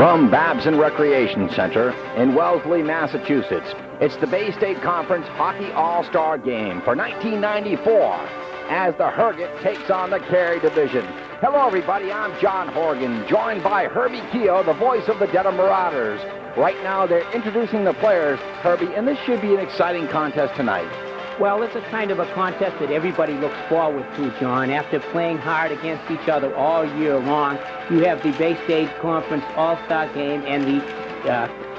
From Babson Recreation Center in Wellesley, Massachusetts, it's the Bay State Conference Hockey All-Star Game for 1994 as the Herget takes on the Carey division. Hello, everybody. I'm John Horrigan, joined by Herbie Kehoe, the voice of the Dedham Marauders. Right now, they're introducing the players, Herbie, and this should be an exciting contest tonight. Well, it's a kind of a contest that everybody looks forward to, John. After playing hard against each other all year long, you have the Bay State Conference All-Star Game and the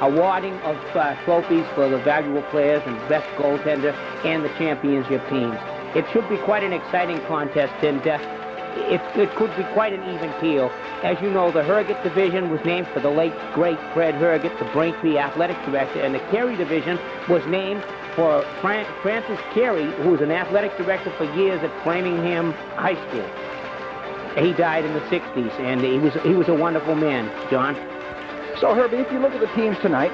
awarding of trophies for the valuable players and best goaltender and the championship teams. It should be quite an exciting contest, and it could be quite an even keel. As you know, the Herget division was named for the late, great Fred Herget, the Braintree athletic director, and the Carey division was named for Francis Carey, who was an athletic director for years at Framingham High School. He died in the 60s, and he was a wonderful man, John. So, Herbie, if you look at the teams tonight,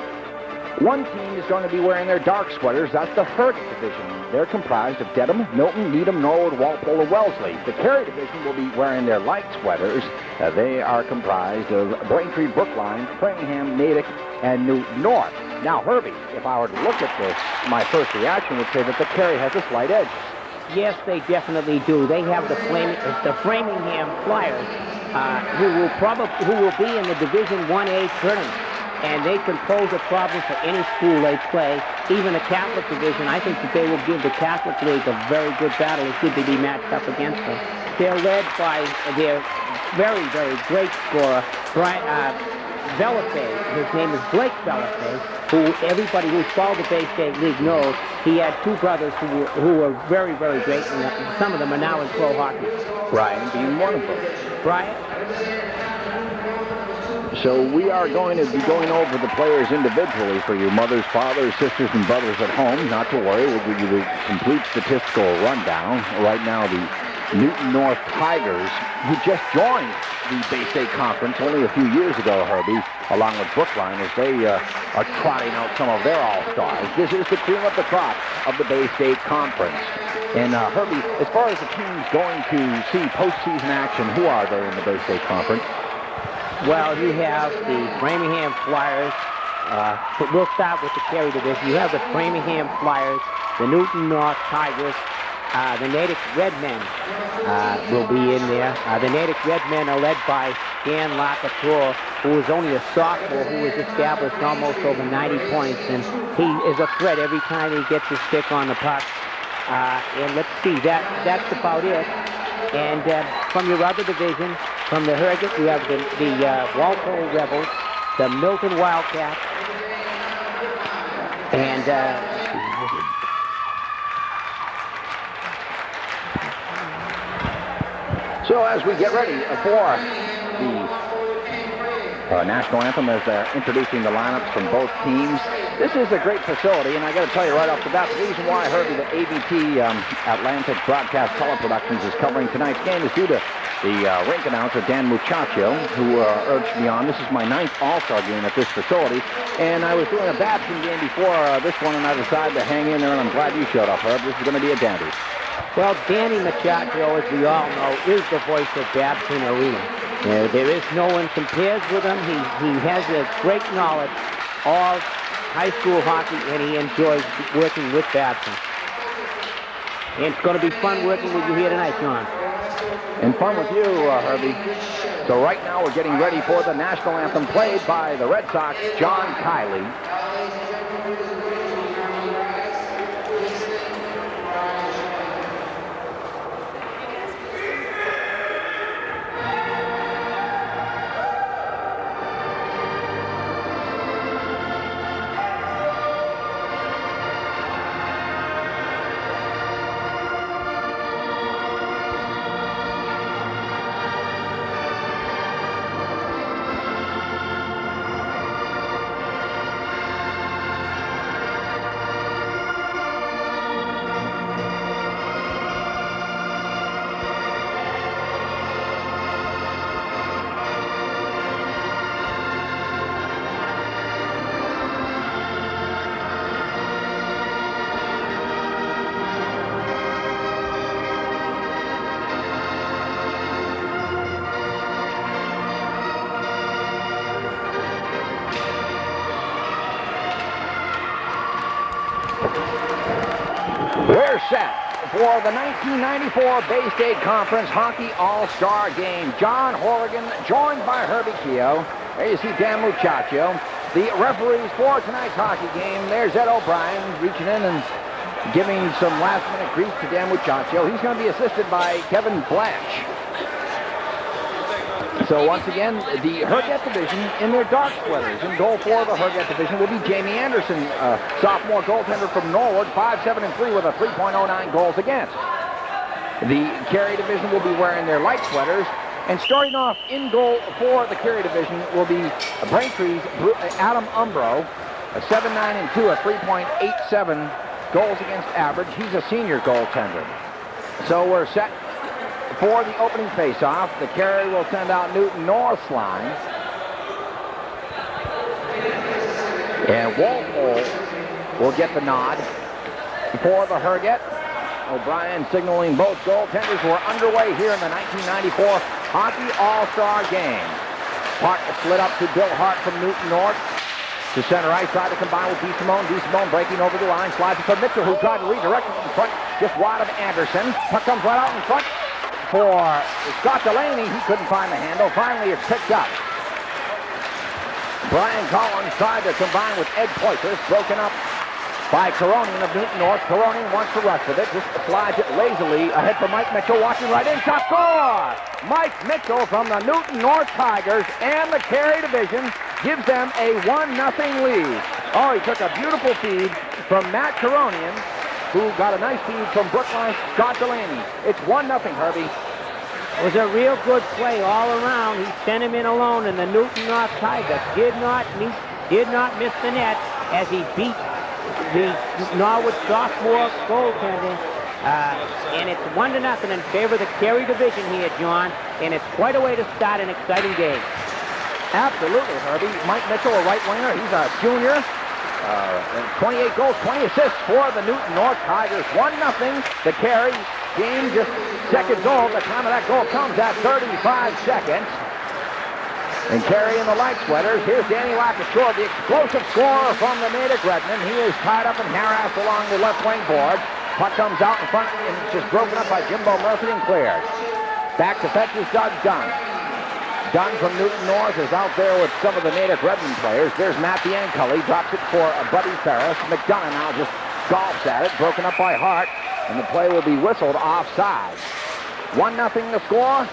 one team is going to be wearing their dark sweaters. That's the Herget division. They're comprised of Dedham, Milton, Needham, Norwood, Walpole, and Wellesley. The Carey division will be wearing their light sweaters. They are comprised of Braintree, Brookline, Framingham, Natick, and Newton North. Now, Herbie, if I were to look at this, my first reaction would say that the Carey has a slight edge. Yes, they definitely do. They have the Framingham Flyers, who will be in the Division 1A tournament. And they can pose a problem for any school they play, even a Catholic division. I think that they will give the Catholic League a very good battle. It's good to be matched up against them. They're led by their very, very great scorer, Velafay. His name is Blake Velafay, who everybody who's followed the Bay State League knows. He had two brothers who were very, very great, and some of them are now in pro hockey. Brian being one of them. Brian? So we are going to be going over the players individually for you mothers, fathers, sisters, and brothers at home. Not to worry, we'll give you the complete statistical rundown. Right now, the Newton North Tigers, who just joined the Bay State Conference only a few years ago, Herbie, along with Brookline, as they are trotting out some of their all-stars. This is the cream of the crop of the Bay State Conference. And Herbie, as far as the teams going to see postseason action, who are they in the Bay State Conference? Well, you have the Framingham Flyers. We'll start with the Carey division. You have the Framingham Flyers, the Newton North Tigers, the Natick Redmen will be in there. The Natick Redmen are led by Dan Lacatour, who is only a sophomore, who has established almost over 90 points, and he is a threat every time he gets his stick on the puck. And let's see, that's about it. And from your other division, from the Herget, we have the Walpole Rebels, the Milton Wildcats, and so as we get ready for the national anthem, as they're introducing the lineups from both teams, this is a great facility, and I got to tell you right off the bat, the reason why Herbie, the ABT Atlantic Broadcast Color Productions is covering tonight's game is due to the rink announcer, Dan Muchacho, who urged me on. This is my 9th All-Star game at this facility, and I was doing a Babson game before this one, and I decided to hang in there, and I'm glad you showed up, Herb. This is going to be a dandy. Well, Danny Muchacho, as we all know, is the voice of Babson Arena. There is no one compares with him. He has a great knowledge of high school hockey, and he enjoys working with Babson. And it's going to be fun working with you here tonight, John. And fun with you, Herbie. So right now we're getting ready for the national anthem played by the Red Sox, John Kiley. for the 1994 Bay State Conference Hockey All-Star Game. John Horrigan, joined by Herbie Kehoe. There you see Dan Muchacho. The referees for tonight's hockey game, there's Ed O'Brien reaching in and giving some last-minute grease to Dan Muchacho. He's going to be assisted by Kevin Blanche. So once again, the Herget division in their dark sweaters. In goal for the Herget division will be Jamie Anderson, sophomore goaltender from Norwood, 5-7-3 with a 3.09 goals against. The Carey division will be wearing their light sweaters. And starting off in goal for the Carey division will be Braintree's Adam Umbro, a 7-9-2, a 3.87 goals against average. He's a senior goaltender. So we're set for the opening face-off. The Carey will send out Newton North's line. And Walpole will get the nod for the Herget. O'Brien signaling both goaltenders. We're underway here in the 1994 Hockey All-Star Game. Puck slid up to Bill Hart from Newton North. To center ice, try to combine with DeSimone. DeSimone breaking over the line. Slides it for Mitchell, who tried to redirect it in front, just wide of Anderson. Puck comes right out in front for Scott Delaney. He couldn't find the handle. Finally, it's picked up. Brian Collins tried to combine with Ed Poitras. Broken up by Coronian of Newton North. Coronian wants to rush with it. Just slides it lazily ahead for Mike Mitchell. Watching right in. Shot score! Mike Mitchell from the Newton North Tigers and the Carey division gives them a 1-0 lead. Oh, he took a beautiful feed from Matt Coronian, who got a nice feed from Brookline Scott Delaney. It's 1-0, Herbie. It was a real good play all around. He sent him in alone, and the Newton North Tigers did not miss the net as he beat the Norwood sophomore goaltender. And it's 1-0 in favor of the Carey division here, John. And it's quite a way to start an exciting game. Absolutely, Herbie. Mike Mitchell, a right winger. He's a junior. 28 goals, 20 assists for the Newton North Tigers. 1-0. The Carey game just seconds old. The time of that goal comes at 35 seconds. And Carey in the light sweaters. Here's Danny Lackashore, the explosive scorer from the native Redmond. He is tied up and harassed along the left wing board. Puck comes out in front and it's just broken up by Jimbo Murphy and cleared. Back to fetch is Doug Dunn. Dunn from Newton North is out there with some of the native Redmond players. There's Matt Bianculli, drops it for Buddy Ferris. McDonough now just golfs at it, broken up by Hart, and the play will be whistled offside. 1-0 the score.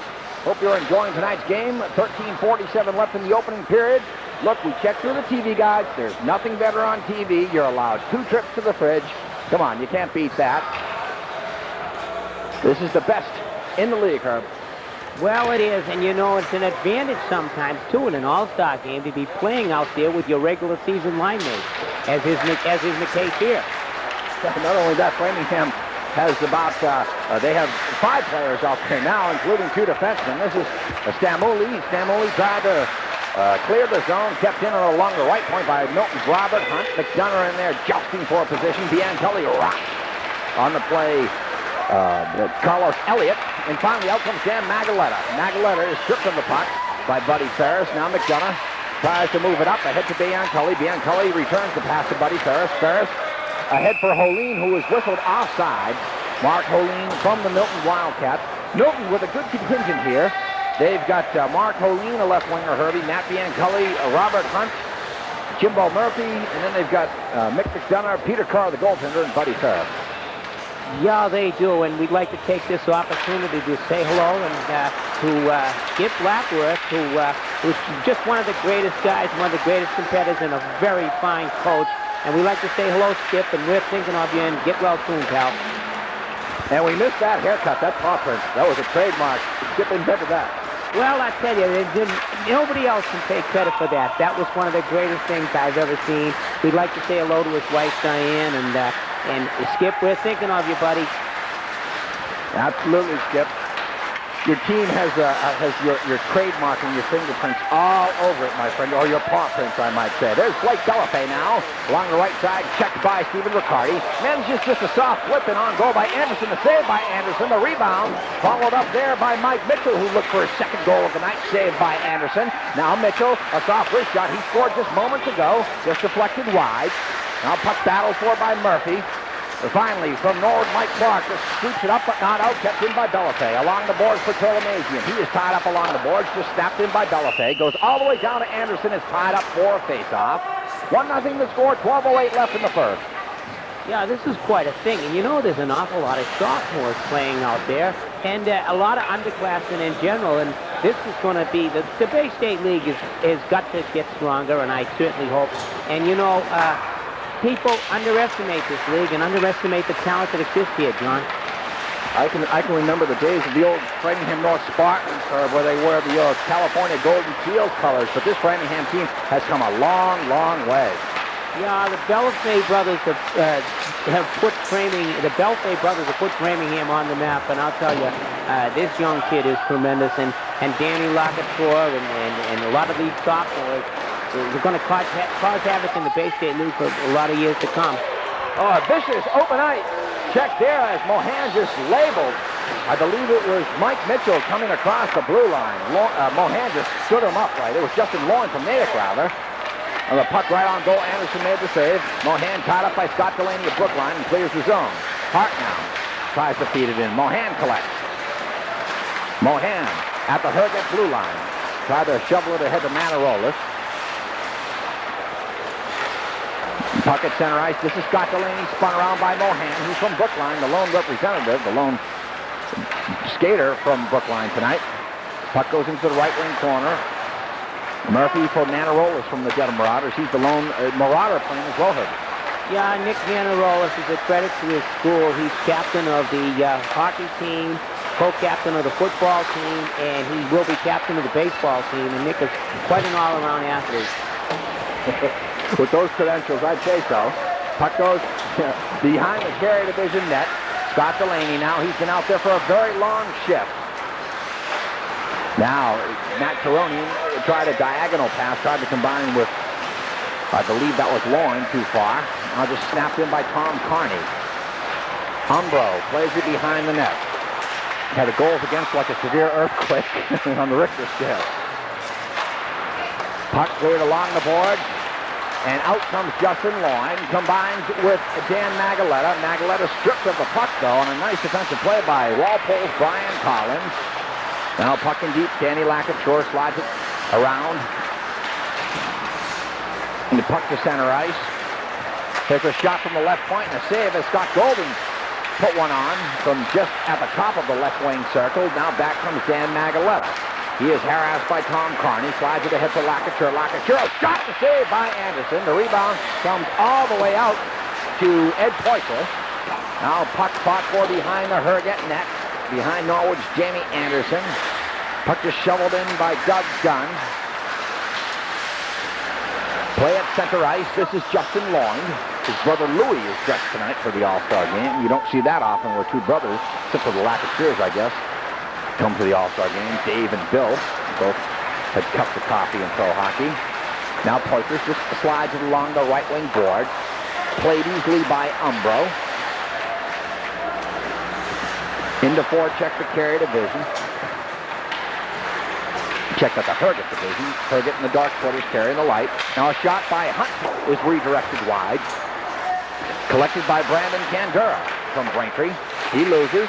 Hope you're enjoying tonight's game. 13:47 left in the opening period. Look, we checked through the TV guides. There's nothing better on TV. You're allowed 2 trips to the fridge. Come on, you can't beat that. This is the best in the league, Herb. Well, it is, and you know, it's an advantage sometimes, too, in an all-star game to be playing out there with your regular season line mates, as is the case here. Not only that, Framingham has about, they have 5 players out there now, including 2 defensemen. This is Stamuli. Stamuli tried to clear the zone, kept in along the right point by Milton's Robert Hunt. McDonough in there jousting for a position. Bianculli rocks on the play. Carlos Elliott, and finally out comes Dan Magaletta. Magaletta is stripped of the puck by Buddy Ferris. Now McDonough tries to move it up ahead to Bianculli. Bianculli returns the pass to Buddy Ferris. Ferris ahead for Holine, who was whistled offside. Mark Holine from the Milton Wildcats. Milton with a good contingent here. They've got Mark Holine, a left winger, Herbie, Matt Bianculli, Robert Hunt, Jimbo Murphy, and then they've got Mick McDonough, Peter Carr, the goaltender, and Buddy Ferris. Yeah, they do, and we'd like to take this opportunity to say hello and to Skip Blackworth, who's just one of the greatest guys, one of the greatest competitors, and a very fine coach. And we'd like to say hello, Skip, and we're thinking of you, and get well soon, pal. And we missed that haircut, that paw print. That was a trademark. Skip invented that. Well, I tell you, nobody else can take credit for that. That was one of the greatest things I've ever seen. We'd like to say hello to his wife, Diane, and Skip, we're thinking of you, buddy. Absolutely, Skip. Your team has your trademark and your fingerprints all over it, my friend, or your paw prints, I might say. There's Blake Delafay now, along the right side, checked by Stephen Riccardi. Manages just a soft flip and on goal by Anderson. The save by Anderson. The rebound followed up there by Mike Mitchell, who looked for his second goal of the night, saved by Anderson. Now Mitchell, a soft wrist shot. He scored just moments ago, just deflected wide. Now puck battled for by Murphy. Finally, from Norwood, Mike Clark just scoops it up, but not out. Kept in by Belafay. Along the boards for Tolemazian. He is tied up along the boards, just snapped in by Belafay. Goes all the way down to Anderson. Is tied up for a face-off. 1-0 the score. 12:08 left in the first. Yeah, this is quite a thing. And you know there's an awful lot of sophomores playing out there, and a lot of underclassmen in general. And this is going to be, the Bay State League has got to get stronger, and I certainly hope. And you know, people underestimate this league and underestimate the talent that exists here, John. I can remember the days of the old Framingham North Spartans, where they wear the California Golden Shield colors, but this Framingham team has come a long, long way. Yeah, the Belafay brothers have put Framingham on the map, and I'll tell you, this young kid is tremendous, and Danny Lockator and a lot of these sophomores, they're going to cause havoc in the Bay State League for a lot of years to come. Oh, a vicious open ice check there as Mohan just labeled. I believe it was Mike Mitchell coming across the blue line. Mohan just stood him up right. It was Justin Lauren from Natick, rather. And the puck right on goal. Anderson made the save. Mohan tied up by Scott Delaney at Brookline and clears the zone. Hart now tries to feed it in. Mohan collects. Mohan at the Herget blue line. Tried to shovel it ahead to Manarolas. Puck at center ice. This is Scott Delaney spun around by Mohan. He's from Brookline, the lone representative, the lone skater from Brookline tonight. Puck goes into the right wing corner. Murphy for Manarolas from the Dedham Marauders. He's the lone Marauder playing as well, Herbie. Yeah, Nick Manarolas is a credit to his school. He's captain of the hockey team, co-captain of the football team, and he will be captain of the baseball team. And Nick is quite an all-around athlete. With those credentials, I'd say so. Puck goes behind the Carey Division net. Scott Delaney now. He's been out there for a very long shift. Now, Matt Caroni tried a diagonal pass, tried to combine with, I believe that was Lauren, too far. Now just snapped in by Tom Carney. Umbro plays it behind the net. Had the goals against like a severe earthquake on the Richter scale. Puck cleared along the board, and out comes Justin Loyne, combines with Dan Magaletta. Magaletta stripped of the puck, though, and a nice defensive play by Walpole's Brian Collins. Now puck in deep. Danny Lockator slides it around. And the puck to center ice. Takes a shot from the left point and a save as Scott Golden put one on from just at the top of the left wing circle. Now back comes Dan Magaletta. He is harassed by Tom Carney. Slides it ahead to Lockator. Lockator, a shot to save by Anderson. The rebound comes all the way out to Ed Poitras. Now puck fought for behind the Herget net. Behind Norwood's Jamie Anderson. Puck just shoveled in by Doug Gunn. Play at center ice. This is Justin Loyne. His brother Louie is dressed tonight for the All-Star game. You don't see that often where two brothers, except for the Locketeers, I guess, come to the All-Star game. Dave and Bill both had cups of coffee and pro hockey. Now Poitras just slides it along the right wing board. Played easily by Umbro. Into forecheck the Carey Division. Checked out the Herget Division. Herget in the dark quarters, Carey in the light. Now a shot by Hunt is redirected wide. Collected by Brandon Candura from Braintree. He loses.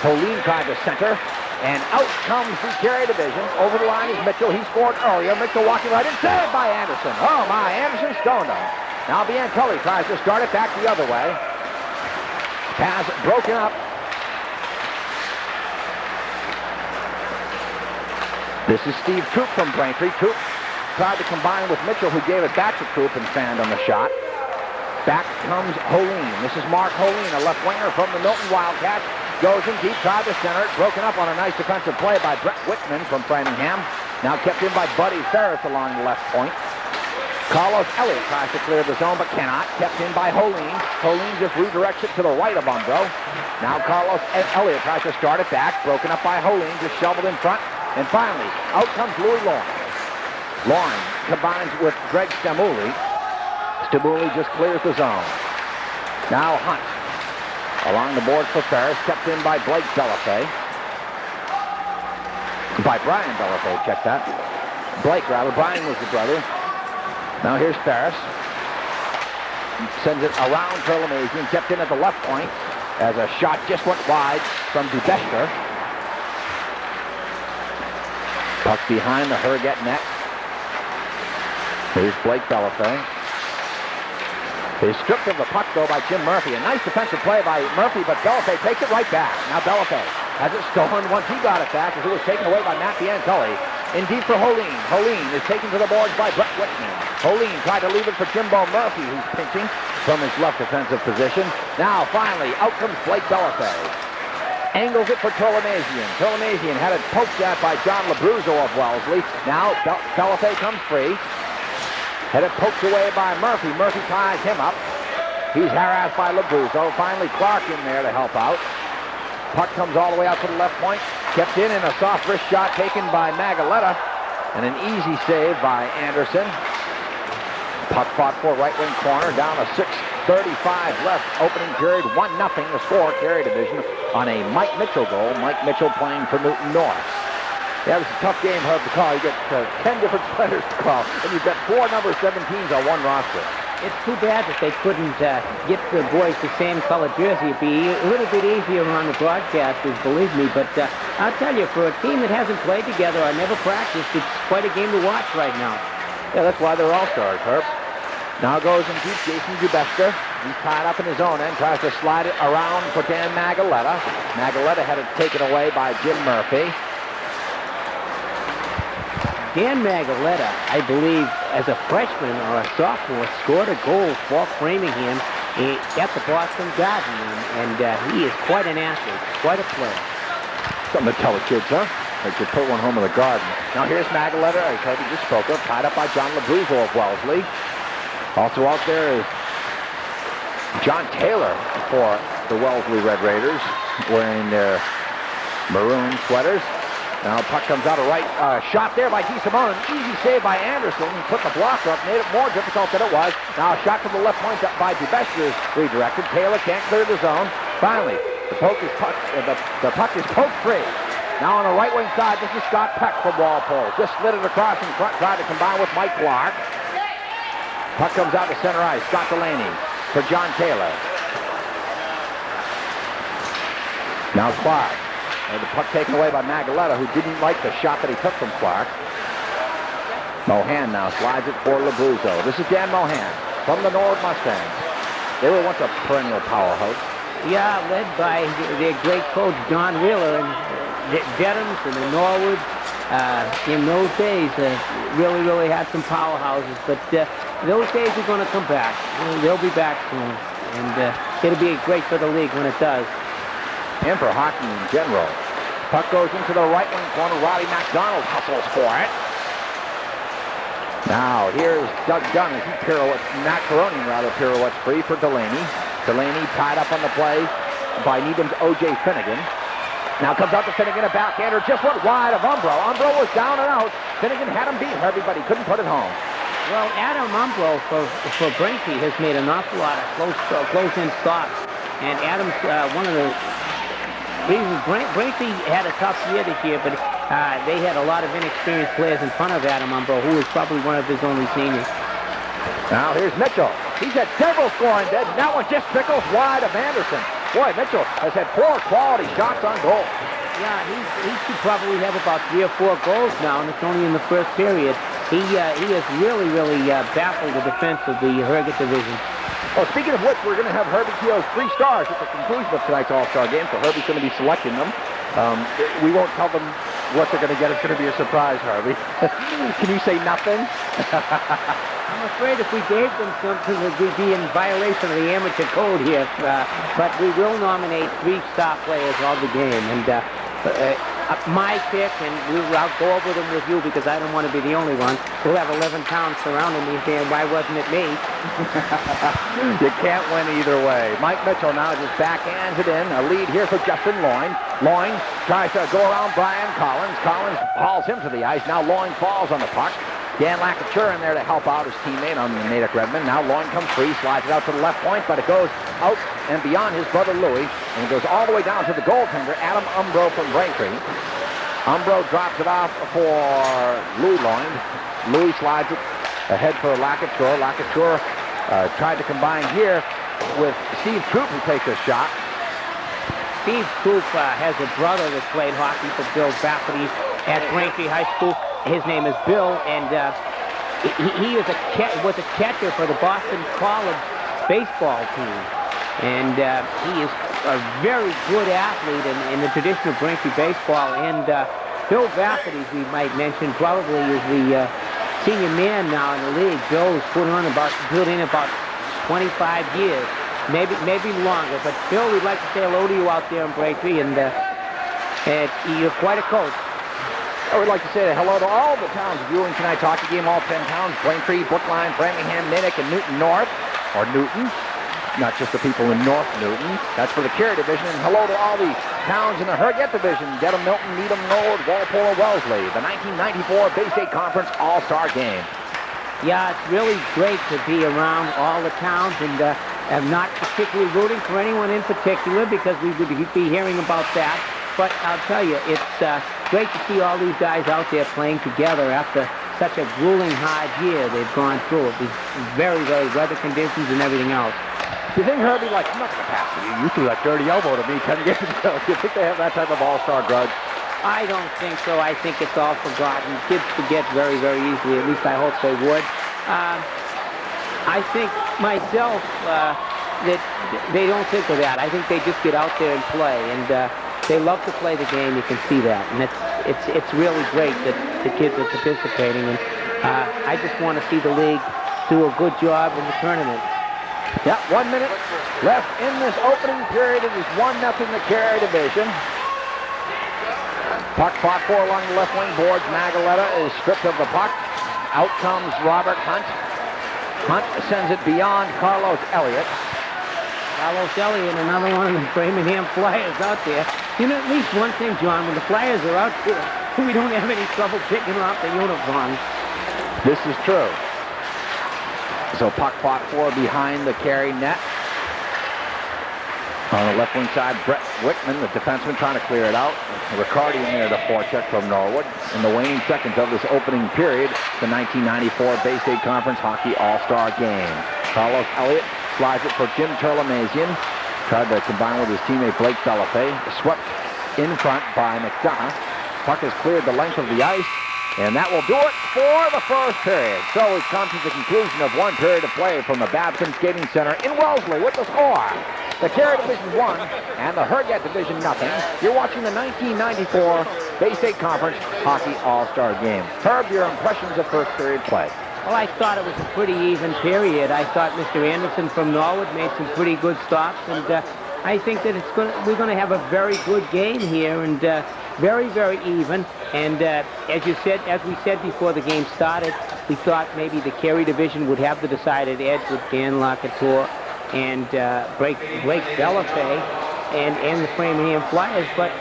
Colleen tried to center. And out comes the Carey Division. Over the line is Mitchell. He scored earlier. Mitchell walking right in. Saved by Anderson. Oh my, Anderson stoned him. Now Bianculli tries to start it back the other way. Pass broken up. This is Steve Troop from Braintree. Troop tried to combine with Mitchell, who gave it back to Troop and fanned on the shot. Back comes Holeen. This is Mark Holeen, a left winger from the Milton Wildcats. Goes in deep, tried to center it. Broken up on a nice defensive play by Brett Whitman from Framingham. Now kept in by Buddy Ferris along the left point. Carlos Elliott tries to clear the zone, but cannot. Kept in by Holeen. Holeen just redirects it to the right of Umbro. Now Carlos Elliott tries to start it back. Broken up by Holeen, just shoveled in front. And finally, out comes Louis Loyne. Loyne combines with Greg Stamuli. Stamuli just clears the zone. Now Hunt. Along the board for Ferris, kept in by Blake Belafay. By Brian Belafay, check that. Blake, rather. Brian was the brother. Now here's Ferris. sends it around Turlemasian, kept in at the left point as a shot just went wide from Dubester. Puck behind the Herget net. Here's Blake Bellefay. He's stripped of the puck, though, by Jim Murphy. A nice defensive play by Murphy, but Bellefay takes it right back. Now Bellefay has it stolen once he got it back as it was taken away by Matt Bianculli. In deep for Holine. Holine is taken to the boards by Brett Whitman. Holine tried to leave it for Jimbo Murphy, who's pinching from his left defensive position. Now, finally, out comes Blake Bellefay. Angles it for Turlemasian. Turlemasian had it poked at by John Labruzzo of Wellesley. Now, Bellefay comes free. Had it poked away by Murphy. Murphy ties him up. He's harassed by Labruzzo. Finally, Clark in there to help out. Puck comes all the way out to the left point. Kept in a soft wrist shot taken by Magaletta. And an easy save by Anderson. Puck fought for right wing corner. Down to 6:35 left. Opening period 1-0 the score. Carey division on a Mike Mitchell goal. Mike Mitchell playing for Newton North. Yeah, it was a tough game, Herb, to call. You get 10 different players to call, and you've got 4 number 17s on one roster. It's too bad that they couldn't get the boys the same color jersey. It'd be a little bit easier on the broadcasters, believe me. But I'll tell you, for a team that hasn't played together or never practiced, it's quite a game to watch right now. Yeah, that's why they're all-stars, Herb. Now goes in deep, Jason Dubester. He's tied up in his own end, tries to slide it around for Dan Magaletta. Magaletta had it taken away by Jim Murphy. Dan Magaletta, I believe, as a freshman or a sophomore, scored a goal for Framingham at the Boston Garden, and he is quite an athlete, quite a player. Something to tell the kids, huh? They should put one home in the Garden. Now here's Magaletta, as Herbie just spoke of, tied up by John Labruzzo of Wellesley. Also out there is John Taylor for the Wellesley Red Raiders, wearing their maroon sweaters. Now puck comes out of right. Shot there by DeSimone. Easy save by Anderson. He put the blocker up, made it more difficult than it was. Now a shot from the left point by Dubester is redirected. Taylor can't clear the zone. Finally, the puck is poked free. Now on the right wing side, this is Scott Peck from Walpole. Just slid it across in front, tried to combine with Mike Clark. Puck comes out to center ice. Scott Delaney for John Taylor. Now Clark. And the puck taken away by Magaletta, who didn't like the shot that he took from Clark. Mohan now slides it for Labruzzo. This is Dan Mohan from the Norwood Mustangs. They were once a perennial powerhouse. Yeah, led by their great coach, John Wheeler, and veterans in the Norwood. In those days, really had some powerhouses. But those days are going to come back. They'll be back soon. And it'll be great for the league when it does. And for hockey in general. Puck goes into the right wing corner. Roddy McDonald hustles for it. Now here's Doug Dunn as he pirouettes, Macaroni rather pirouettes free for Delaney. Delaney tied up on the play by Needham's O.J. Finnegan. Now comes out to Finnegan, a backhander, just went wide of Umbro. Umbro was down and out. Finnegan had him beat, Herbie, but he couldn't put it home. Well, Adam Umbro for Brinkley has made an awful lot of close-in stops. And Adam's one of the reasons. Brinkley had a tough year this year, but they had a lot of inexperienced players in front of Adam Umbro, who was probably one of his only seniors. Now here's Mitchell. He's had several scoring beds, and that one just trickles wide of Anderson. Boy, Mitchell has had 4 quality shots on goal. Yeah, he should probably have about 3 or 4 goals now, and it's only in the first period. He has really baffled the defense of the Herget division. Well, speaking of which, we're going to have Herbie Kehoe's 3 stars at the conclusion of tonight's All-Star game, so Herbie's going to be selecting them. We won't tell them what they're going to get. It's going to be a surprise, Herbie. Can you say nothing? I'm afraid if we gave them something, we'd be in violation of the amateur code here. But we will nominate 3 star players of the game. And my pick, and I'll go over them with you because I don't want to be the only one. We'll have 11 pounds surrounding me saying, why wasn't it me? You can't win either way. Mike Mitchell now just backhands it in. A lead here for Justin Loyne. Loyne tries to go around Brian Collins. Collins hauls him to the ice. Now Loyne falls on the puck. Dan Lacouture in there to help out his teammate on the Natick Redmond. Now Loyne comes free, slides it out to the left point, but it goes out and beyond his brother Louis, and it goes all the way down to the goaltender, Adam Umbro from Braintree. Umbro drops it off for Louis Loyne. Louis slides it ahead for Lacouture. Lacouture Tried to combine here with Steve Troop, who takes a shot. Steve Troop has a brother that played hockey for Bill Bafferty at Braintree High School. His name is Bill, and he was a catcher for the Boston College baseball team. And he is a very good athlete in the tradition of Braintree baseball. And Bill Bafferty, as we might mention, probably is the senior man now in the league. Bill's put in about 25 years. Maybe longer, but Bill, we'd like to say hello to you out there in Braintree, and you're quite a coach. I would like to say hello to all the towns viewing tonight's hockey game, all 10 towns, Braintree, Brookline, Framingham, Natick, and Newton North, or Newton, not just the people in North Newton. That's for the Carey division, and hello to all the towns in the Herget division, Dedham, Milton, Needham, Norwood, Walpole, and Wellesley, the 1994 Bay State Conference All-Star Game. Yeah, it's really great to be around all the towns, and I'm not particularly rooting for anyone in particular because we would be hearing about that. But I'll tell you, it's great to see all these guys out there playing together after such a grueling, hard year they've gone through. It was very, very weather conditions and everything else. Do you think Herbie, like, not capacity, you threw that dirty elbow to me 10 years ago. Do you think they have that type of all-star grudge? I don't think so. I think it's all forgotten. Kids forget very, very easily. At least I hope they would. I think myself that they don't think of that. I think they just get out there and play, and they love to play the game. You can see that, and it's really great that the kids are participating. And I just want to see the league do a good job in the tournament. Yeah, 1 minute left in this opening period. It is 1-0 the Carey division. Puck fought for along the left wing boards. Magaletta is stripped of the puck. Out comes Robert Hunt. Hunt sends it beyond Carlos Elliott. Carlos Elliott, another one of the Framingham Flyers out there. You know, at least one thing, John, when the Flyers are out there, we don't have any trouble picking off the uniforms. This is true. So puck fought for behind the Carey net. On the left wing side, Brett Wickman, the defenseman, trying to clear it out. Riccardi in there to forecheck from Norwood. In the waning seconds of this opening period, the 1994 Bay State Conference Hockey All-Star Game. Carlos Elliott slides it for Jim Turlemazian. Tried to combine with his teammate Blake Delafay. Swept in front by McDonough. Puck has cleared the length of the ice. And that will do it for the first period. So we've come to the conclusion of one period of play from the Babson Skating Center in Wellesley with the score. The Carey Division 1 and the Herget Division 0. You're watching the 1994 Bay State Conference Hockey All-Star Game. Herb, your impressions of first period play? Well, I thought it was a pretty even period. I thought Mr. Anderson from Norwood made some pretty good stops, and I think that we're going to have a very good game here, and very, very even. And as we said before the game started, we thought maybe the Carey division would have the decided edge with Dan LaCouture and Blake Delafay and the Framingham Flyers. But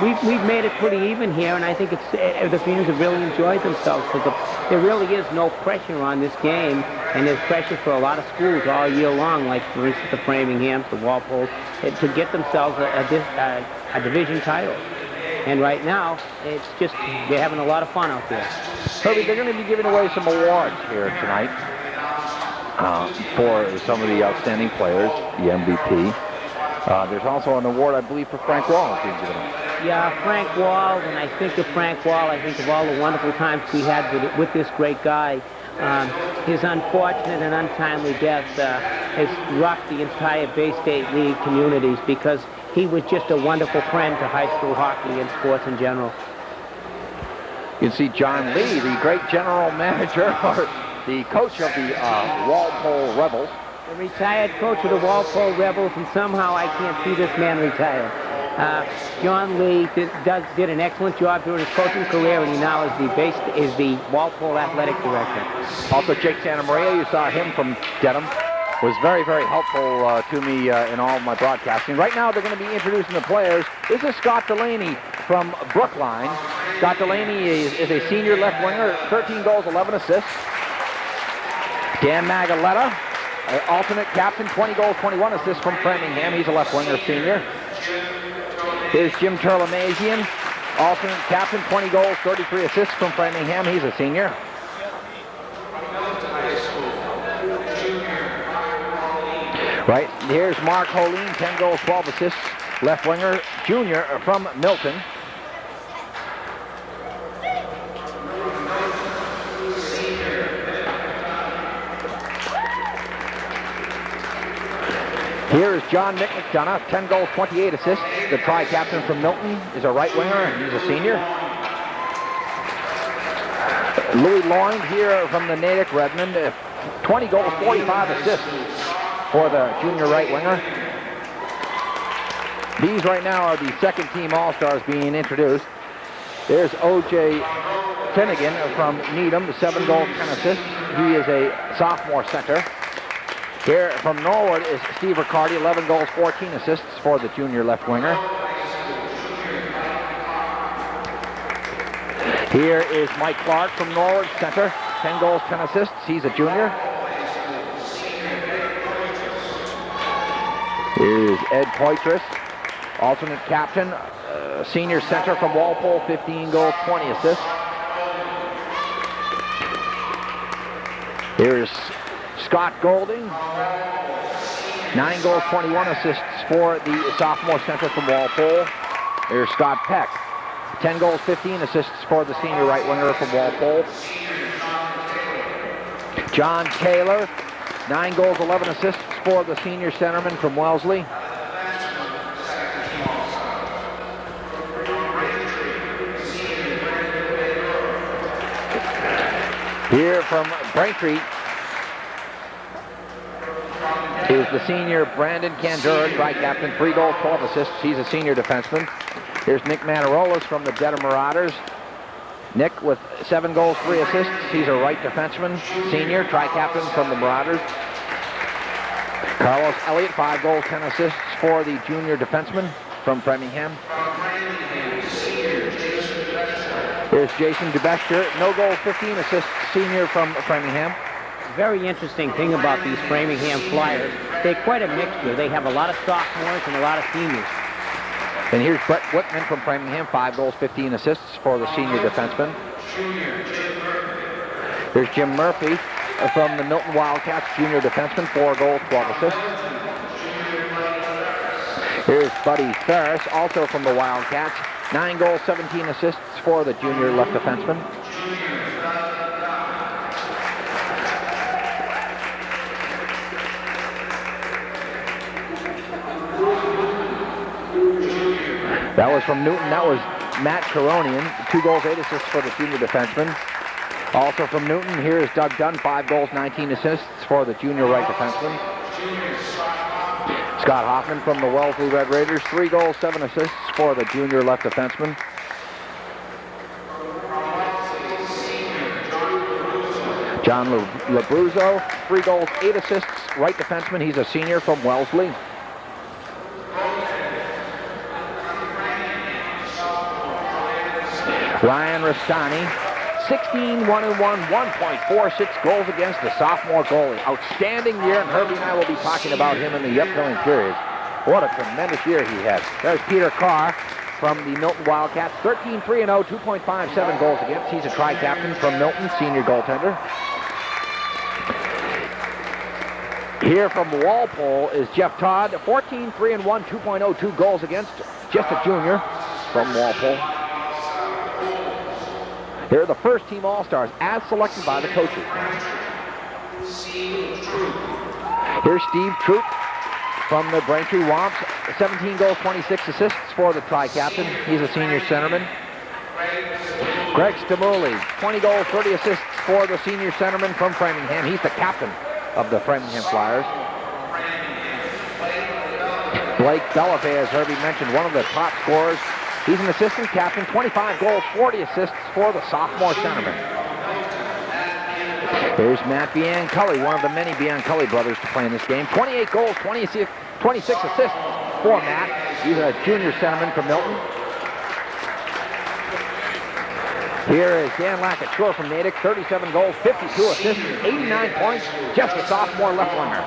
we've made it pretty even here, and I think the fans have really enjoyed themselves because there really is no pressure on this game, and there's pressure for a lot of schools all year long, like for instance the Framinghams, the Walpoles, to get themselves a division title. And right now, it's just, they're having a lot of fun out there. Herbie, they're going to be giving away some awards here tonight for some of the outstanding players, the MVP. There's also an award, I believe, for Frank Wall. Yeah, Frank Wall. When I think of Frank Wall, I think of all the wonderful times we had with this great guy. His unfortunate and untimely death has rocked the entire Bay State League communities because he was just a wonderful friend to high school hockey and sports in general. You can see John Lee, the great general manager, or the coach of the Walpole Rebels. The retired coach of the Walpole Rebels, and somehow I can't see this man retire. John Lee did an excellent job during his coaching career, and he now is the Walpole athletic director. Also, Jake Santamaria, you saw him from Dedham, was very, very helpful to me in all of my broadcasting. Right now, they're going to be introducing the players. This is Scott Delaney from Brookline. Scott Delaney is a senior left winger, 13 goals, 11 assists. Dan Magaletta, alternate captain, 20 goals, 21 assists from Framingham. He's a left winger senior. Here's Jim Turlemazian, alternate captain, 20 goals, 33 assists from Framingham. He's a senior. Right, here's Mark Holine, 10 goals, 12 assists, left winger, junior from Milton. Here is John Nick McDonough, 10 goals, 28 assists. The tri-captain from Milton is a right winger, and he's a senior. Louis Loynd here from the Natick Redmond, 20 goals, 45 assists for the junior right winger. These right now are the second team All-Stars being introduced. There's O.J. Finnegan from Needham, 7 goals, 10 assists. He is a sophomore center. Here from Norwood is Steve Riccardi, 11 goals, 14 assists for the junior left winger. Here is Mike Clark from Norwood, center, 10 goals, 10 assists. He's a junior. Here's Ed Poitras, alternate captain, senior center from Walpole, 15 goals, 20 assists. Here's Scott Golding, 9 goals, 21 assists for the sophomore center from Walpole. Here's Scott Peck, 10 goals, 15 assists for the senior right winger from Walpole. John Taylor, 9 goals, 11 assists for the senior centerman from Wellesley. Here from Braintree is the senior Brandon Candura, tri-captain, 3 goals, 12 assists. He's a senior defenseman. Here's Nick Matarolas from the Dedham Marauders. Nick with 7 goals, 3 assists. He's a right defenseman, senior, tri-captain from the Marauders. Carlos Elliott, 5 goals, 10 assists for the junior defenseman from Framingham. Here's Jason DeBester, no goals, 15 assists, senior from Framingham. Very interesting thing about these Framingham Flyers, they're quite a mixture. They have a lot of sophomores and a lot of seniors. And here's Brett Whitman from Framingham, 5 goals, 15 assists for the senior defenseman. Here's Jim Murphy from the Milton Wildcats, junior defenseman, 4 goals, 12 assists. Here's Buddy Ferris, also from the Wildcats, 9 goals, 17 assists for the junior left defenseman. That was from Newton. That was Matt Caronian, 2 goals, 8 assists for the junior defenseman. Also from Newton, here is Doug Dunn, 5 goals, 19 assists for the junior right defenseman. Scott Hoffman from the Wellesley Red Raiders, 3 goals, 7 assists for the junior left defenseman. John Labruzzo, 3 goals, 8 assists, right defenseman. He's a senior from Wellesley. Ryan Rastani, 16-1-1, 1.46 goals against the sophomore goalie. Outstanding year, and Herbie and I will be talking about him in the upcoming period. What a tremendous year he had. There's Peter Carr from the Milton Wildcats, 13-3-0, 2.57 goals against. He's a tri-captain from Milton, senior goaltender. Here from Walpole is Jeff Todd, 14-3-1, 2.02 goals against, just a junior from Walpole. Here are the first team All-Stars as selected by the coaches. Here's Steve Troop from the Braintree Womps, 17 goals, 26 assists for the tri-captain. He's a senior centerman. Greg Stamuli, 20 goals, 30 assists for the senior centerman from Framingham. He's the captain of the Framingham Flyers. Blake Belafay, as Herbie mentioned, one of the top scorers. He's an assistant captain, 25 goals, 40 assists for the sophomore centerman. There's Matt Biancully, one of the many Biancully brothers to play in this game. 28 goals, 26 assists for Matt. He's a junior centerman from Milton. Here is Dan Lackett-Shore from Natick, 37 goals, 52 assists, 89 points, just a sophomore left winger.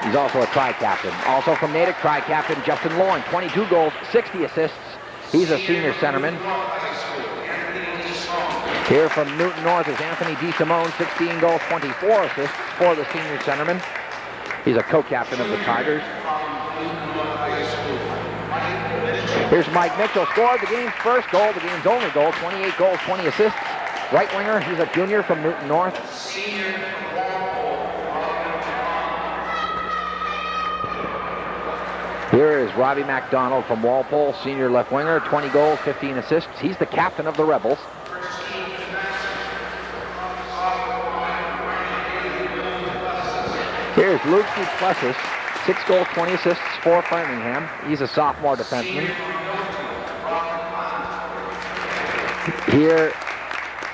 He's also a tri-captain. Also from Natick, tri-captain Justin Loynd, 22 goals, 60 assists. He's a senior centerman. Here from Newton North is Anthony DeSimone, 16 goals, 24 assists for the senior centerman. He's a co-captain of the Tigers. Here's Mike Mitchell, scored the game's first goal, the game's only goal, 28 goals, 20 assists. Right winger, he's a junior from Newton North. Here is Robbie McDonald from Walpole, senior left winger, 20 goals, 15 assists. He's the captain of the Rebels. Here's Luke Duplessis, 6 goals, 20 assists for Framingham. He's a sophomore defenseman. Here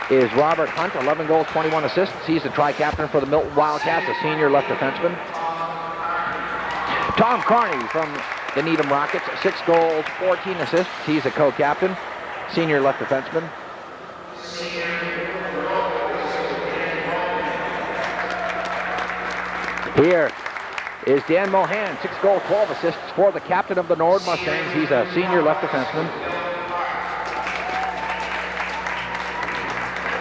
is Robert Hunt, 11 goals, 21 assists. He's the tri-captain for the Milton Wildcats, a senior left defenseman. Tom Carney from the Needham Rockets, 6 goals, 14 assists. He's a co-captain, senior left defenseman. Here is Dan Mohan, 6 goals, 12 assists for the captain of the Norwood Mustangs. He's a senior left defenseman.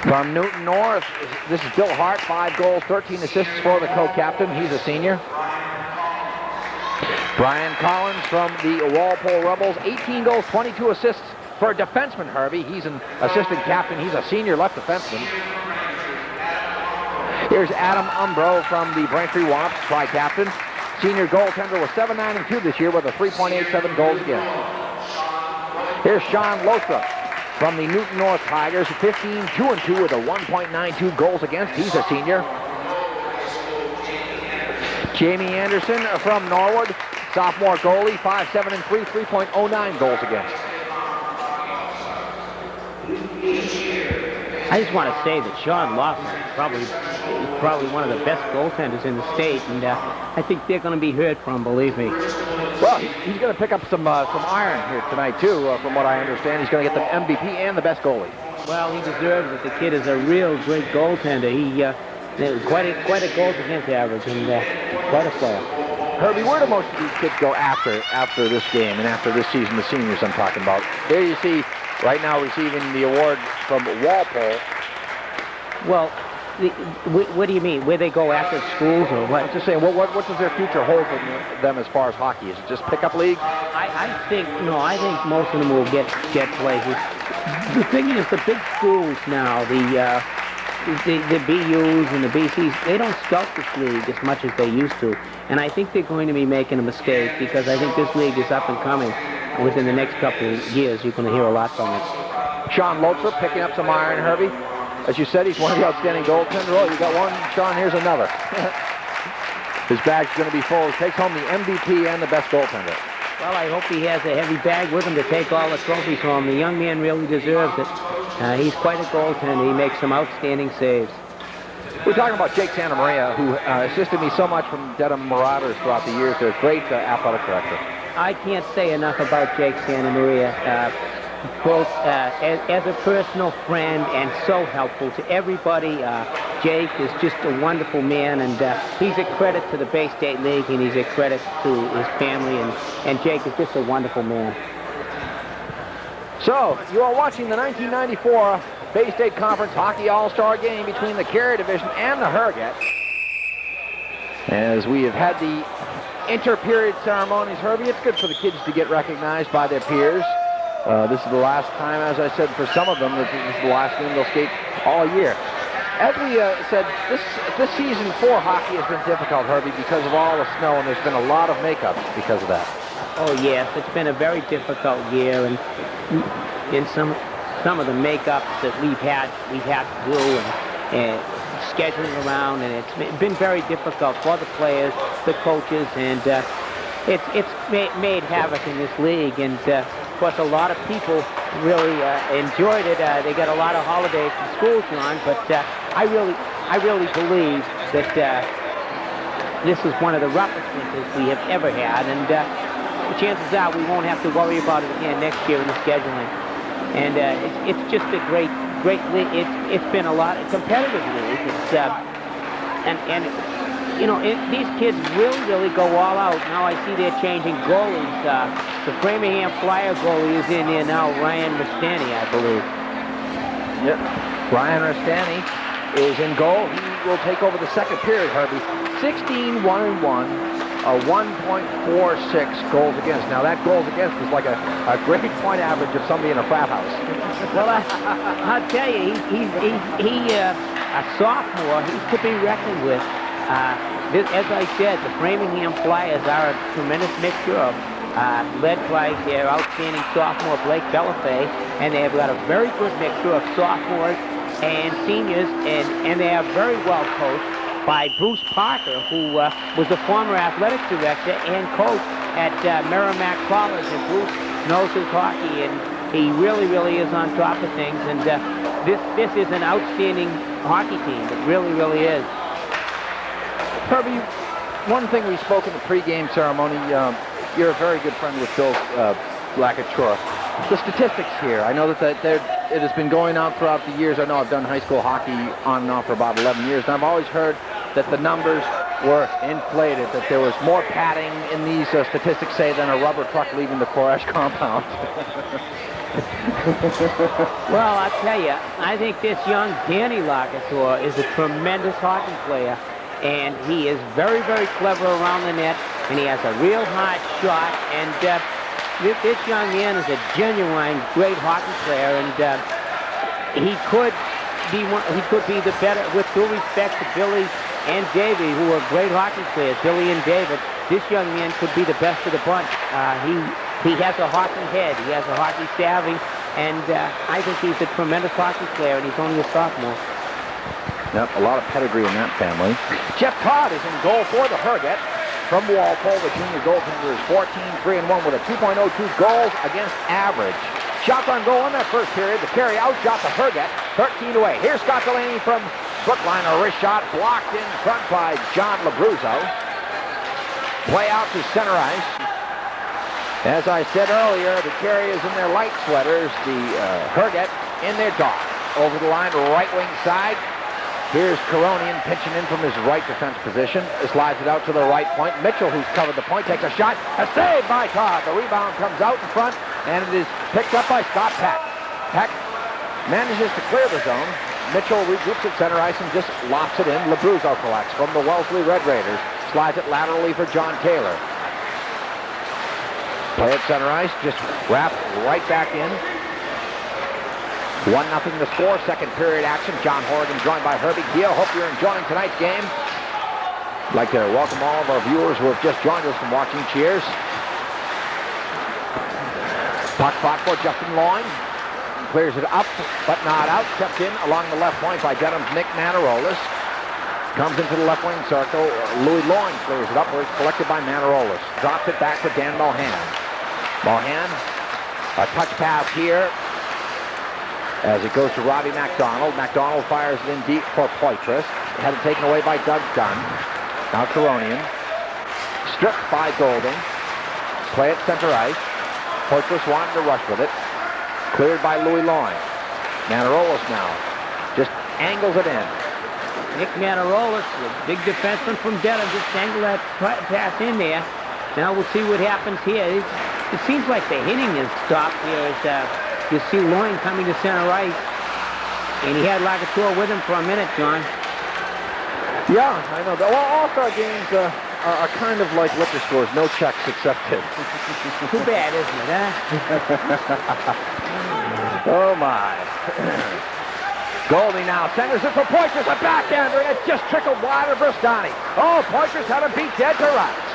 From Newton North, this is Bill Hart, 5 goals, 13 assists for the co-captain. He's a senior. Brian Collins from the Walpole Rebels, 18 goals, 22 assists for defenseman Herbie. He's an assistant captain. He's a senior left defenseman. Here's Adam Umbro from the Braintree Wops, tri-captain. Senior goaltender was 7-9-2 this year with a 3.87 goals against. Here's Sean Lothrop from the Newton North Tigers, 15-2-2 with a 1.92 goals against. He's a senior. Jamie Anderson from Norwood, sophomore goalie, 5-7-3, 3.09 goals against. I just want to say that Sean Lawson is probably one of the best goaltenders in the state, and I think they're going to be heard from, believe me. Well, he's going to pick up some iron here tonight, too, from what I understand. He's going to get the MVP and the best goalie. Well, he deserves it. The kid is a real great goaltender. He quite a goals against average, and quite a player. Herbie, where do most of these kids go after this game and after this season, the seniors I'm talking about? There you see, right now receiving the award from Walpole. Well, what do you mean? Where they go after schools or what? I'm just saying, what does their future hold for them as far as hockey? Is it just pickup league? I think most of them will get places. The thing is, the big schools now, the BUs and the BCs, they don't scout this league as much as they used to. And I think they're going to be making a mistake because I think this league is up and coming. Within the next couple of years, you're going to hear a lot from it. Sean Lothrop picking up some iron, Herbie. As you said, he's one of the outstanding goaltenders. Oh, you got one, Sean, here's another. His bag's going to be full. He takes home the MVP and the best goaltender. Well, I hope he has a heavy bag with him to take all the trophies home. The young man really deserves it. He's quite a goaltender. He makes some outstanding saves. We're talking about Jake Santamaria, who assisted me so much from Dedham Marauders throughout the years. They're a great athletic director. I can't say enough about Jake Santamaria. Both as a personal friend and so helpful to everybody. Jake is just a wonderful man, and he's a credit to the Bay State League, and he's a credit to his family, and Jake is just a wonderful man. So, you are watching the 1994 Bay State Conference Hockey All-Star Game between the Carey Division and the Herget. As we have had the inter-period ceremonies, Herbie, it's good for the kids to get recognized by their peers. This is the last time, as I said, for some of them, this is the last game they'll skate all year. As we said, this season for hockey has been difficult, Herbie, because of all the snow, and there's been a lot of makeups because of that. Oh yes, it's been a very difficult year, and in some of the makeups that we've had to do, and scheduling around, and it's been very difficult for the players, the coaches, and it's made havoc in this league, and of course a lot of people really enjoyed it. They got a lot of holidays from school, John, but I really believe that this is one of the roughest winters we have ever had, and chances are we won't have to worry about it again next year in the scheduling. And it's just a great league. It's been a competitive league. It's and you know, these kids really go all out. Now I see they're changing goalies. The Framingham Flyer goalie is in here now, Ryan Rastani, I believe. Yep, Ryan Rastani is in goal. He will take over the second period, Herbie. 16, 1-1, 1.46 goals against. Now, that goals against is like a grade point average of somebody in a frat house. Well, I'll tell you, he a sophomore. He's to be reckoned with. As I said, the Framingham Flyers are a tremendous mixture of led by their outstanding sophomore Blake Bellafay, and they have got a very good mixture of sophomores and seniors, and they are very well coached by Bruce Parker, who was the former athletic director and coach at Merrimack College, and Bruce knows his hockey, and he really, really is on top of things, and this is an outstanding hockey team. It really, really is. Herbie, one thing we spoke in the pregame ceremony, you're a very good friend with Bill Lakatura. The statistics here, I know that it has been going on throughout the years. I know I've done high school hockey on and off for about 11 years, and I've always heard that the numbers were inflated, that there was more padding in these statistics, say, than a rubber truck leaving the Koresh compound. Well, I'll tell you, I think this young Danny Lakatua is a tremendous hockey player, and he is very, very clever around the net, and he has a real hard shot, and this young man is a genuine great hockey player, and he could be the better, with due respect to Billy and Davey, who are great hockey players, Billy and David. This young man could be the best of the bunch. He has a hockey head, he has a hockey savvy, and I think he's a tremendous hockey player, and he's only a sophomore. Yep, a lot of pedigree in that family. Jeff Todd is in goal for the Herget. From Walpole, the junior goaltender is 14-3-1 with a 2.02 goals against average. Shots on goal in that first period. The Carey outshot the Herget 13-8. Here's Scott Delaney from Brookline. A wrist shot blocked in front by John Labruzzo. Play out to center ice. As I said earlier, the Carey is in their light sweaters. The Herget in their dark. Over the line, right wing side. Here's Caronian pitching in from his right defense position. Slides it out to the right point. Mitchell, who's covered the point, takes a shot. A save by Todd. The rebound comes out in front, and it is picked up by Scott Peck. Peck manages to clear the zone. Mitchell regroups at center ice and just lofts it in. Labruzzo collects from the Wellesley Red Raiders. Slides it laterally for John Taylor. Play at center ice, just wrapped right back in. 1-0 the score, second period action. John Horrigan joined by Herbie. Kehoe, hope you're enjoying tonight's game. I'd like to welcome all of our viewers who have just joined us from watching Cheers. Puck fought for Justin Loyne. Clears it up, but not out. Stepped in along the left point by Denham's Nick Manarolas. Comes into the left wing circle. Louis Loyne clears it up where it's collected by Manarolas. Drops it back to Dan Mohan. Mohan, a touch pass here. As it goes to Robbie MacDonald. MacDonald fires it in deep for Poitras. Had it taken away by Doug Dunn. Now Caronian. Stripped by Golding. Play at center ice. Poitras wanted to rush with it. Cleared by Louis Loyne. Manarolas now. Just angles it in. Nick Manarolas, the big defenseman from Dedham, just angled that pass in there. Now we'll see what happens here. It seems like the hitting is stopped here. You see Loyne coming to center ice, and he had Lakatua with him for a minute, John. Yeah, I know. Well, all-star games are kind of like liquor stores, no checks accepted. Too bad, isn't it, huh? Oh, my. Goldie now centers it for Poitras, a backhander, and it just trickled wide of Bristani. Oh, Poitras had him beat dead to rights.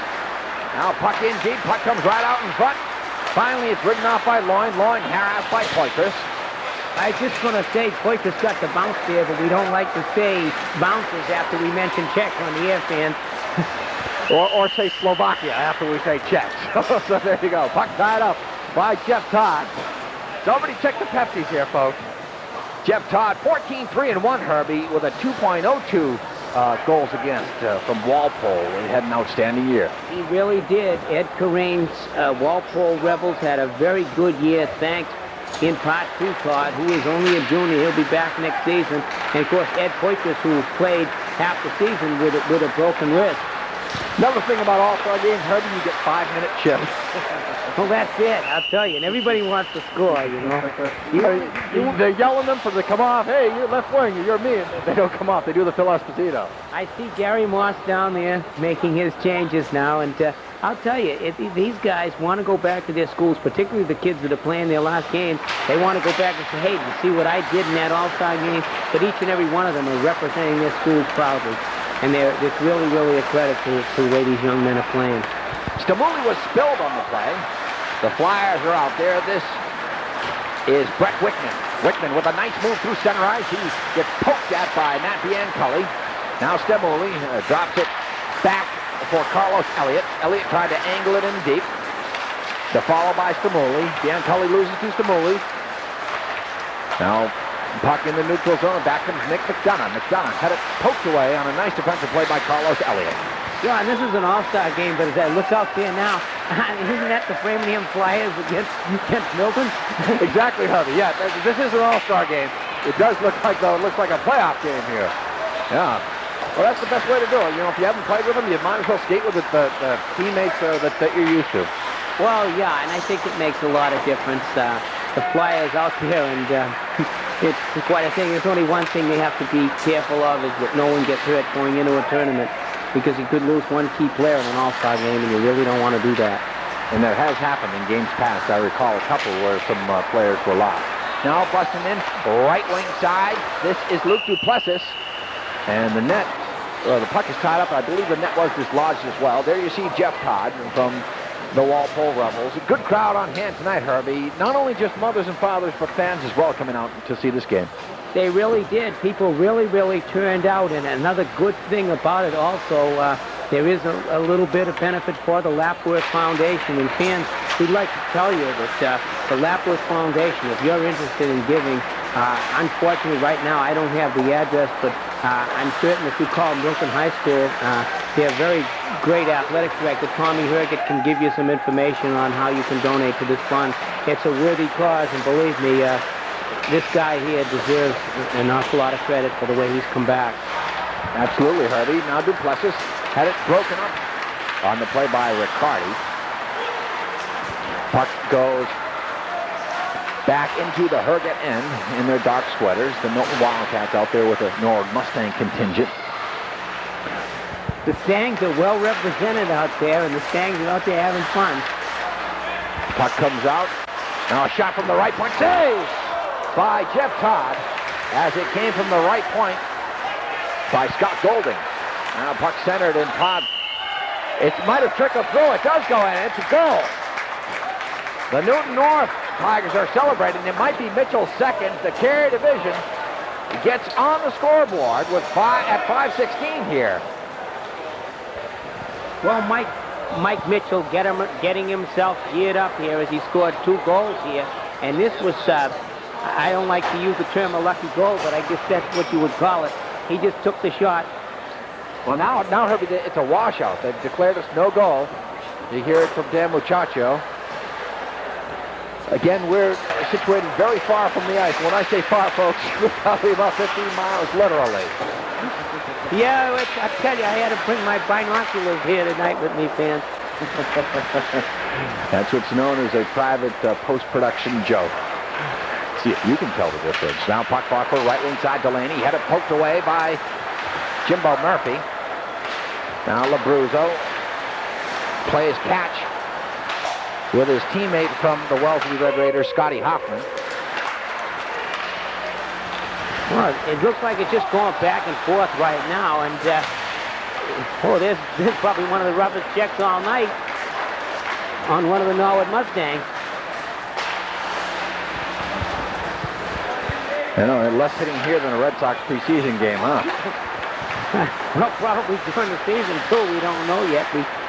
Now puck in deep, puck comes right out in front. Finally, it's ridden off by Loyne. Loyne harassed by Poitras. I just want to say Poitras got the bounce there, but we don't like to say bounces after we mention Czech on the air, fans. or say Slovakia after we say Czech. So there you go. Puck tied up by Jeff Todd. Somebody check the Pepsis here, folks. Jeff Todd, 14-3-1, Herbie, with a 2.02 goals against from Walpole. He had an outstanding year. He really did. Ed Carrane's Walpole Rebels had a very good year, thanks in part to Todd, who is only a junior. He'll be back next season. And, of course, Ed Poitras, who played half the season with a broken wrist. Another thing about All-Star games, Herbie, you get 5-minute shifts. Well, that's it, I'll tell you. And everybody wants to score, you know. They're yelling them for them to come off. Hey, you're left wing, you're me. And they don't come off. They do the Phil Esposito. I see Gary Moss down there making his changes now. And I'll tell you, these guys want to go back to their schools, particularly the kids that are playing their last game. They want to go back and say, hey, you see what I did in that All-Star game? But each and every one of them are representing their schools proudly. And it's really, really a credit to the way these young men are playing. Stamuli was spilled on the play. The Flyers are out there. This is Brett Wickman. Wickman with a nice move through center ice. He gets poked at by Matt Bianculli. Now Stamuli drops it back for Carlos Elliott. Elliott tried to angle it in deep. The follow by Stamuli. Bianculli loses to Stamuli. Now puck in the neutral zone. Back comes Nick McDonough. McDonough had it poked away on a nice defensive play by Carlos Elliott. Yeah, and this is an all-star game, but as I look out there now, isn't that the Framingham Flyers against Milton? Exactly, Herbie. Yeah, this is an all-star game. It does look like, though, it looks like a playoff game here. Yeah. Well, that's the best way to do it. You know, if you haven't played with them, you might as well skate with the teammates that you're used to. Well, yeah, and I think it makes a lot of difference. The Flyers out there, and it's quite a thing. There's only one thing they have to be careful of is that no one gets hurt going into a tournament, because you could lose one key player in an all-star game, and you really don't want to do that. And that has happened in games past. I recall a couple where some players were lost. Now busting in, right wing side. This is Luke Duplessis. And the net, the puck is tied up. I believe the net was dislodged as well. There you see Jeff Todd from the Walpole Rebels. A good crowd on hand tonight, Herbie. Not only just mothers and fathers, but fans as well coming out to see this game. They really did. People really, really turned out. And another good thing about it also, there is a little bit of benefit for the Lapworth Foundation. And fans, we'd like to tell you that the Lapworth Foundation, if you're interested in giving, unfortunately right now I don't have the address, but I'm certain if you call Milton High School, their very great athletic director, Tommy Herget, can give you some information on how you can donate to this fund. It's a worthy cause, and believe me, this guy here deserves an awful lot of credit for the way he's come back. Absolutely, Herbie. Now Duplessis had it broken up on the play by Riccardi. Puck goes back into the Herget end in their dark sweaters. The Milton Wildcats out there with a Nord Mustang contingent. The Stangs are well represented out there, and the Stangs are out there having fun. Puck comes out. Now a shot from the right point. Saved by Jeff Todd as it came from the right point by Scott Golding. Now puck centered, and Todd, it might have trickled through. It does go in. It's a goal. The Newton North Tigers are celebrating. It might be Mitchell's second. The Carey division gets on the scoreboard with at 5:16 here. Well, Mike Mitchell getting himself geared up here as he scored 2 goals here. And this was, I don't like to use the term a lucky goal, but I guess that's what you would call it. He just took the shot. Well, now Herbie, it's a washout. They've declared us no goal. You hear it from Dan Muchacho. Again, we're situated very far from the ice. When I say far, folks, we're probably about 15 miles, literally. Yeah, I tell you, I had to bring my binoculars here tonight with me, fans. That's what's known as a private post-production joke. See if you can tell the difference. Now puck far for right wing side, Delaney. Had it poked away by Jimbo Murphy. Now Labruzzo plays catch with his teammate from the Wellesley Red Raiders, Scotty Hoffman. Well, it looks like it's just going back and forth right now, and this is probably one of the roughest checks all night on one of the Norwood Mustangs. You know, less hitting here than a Red Sox preseason game, huh? Well, probably during the season, too. We don't know yet.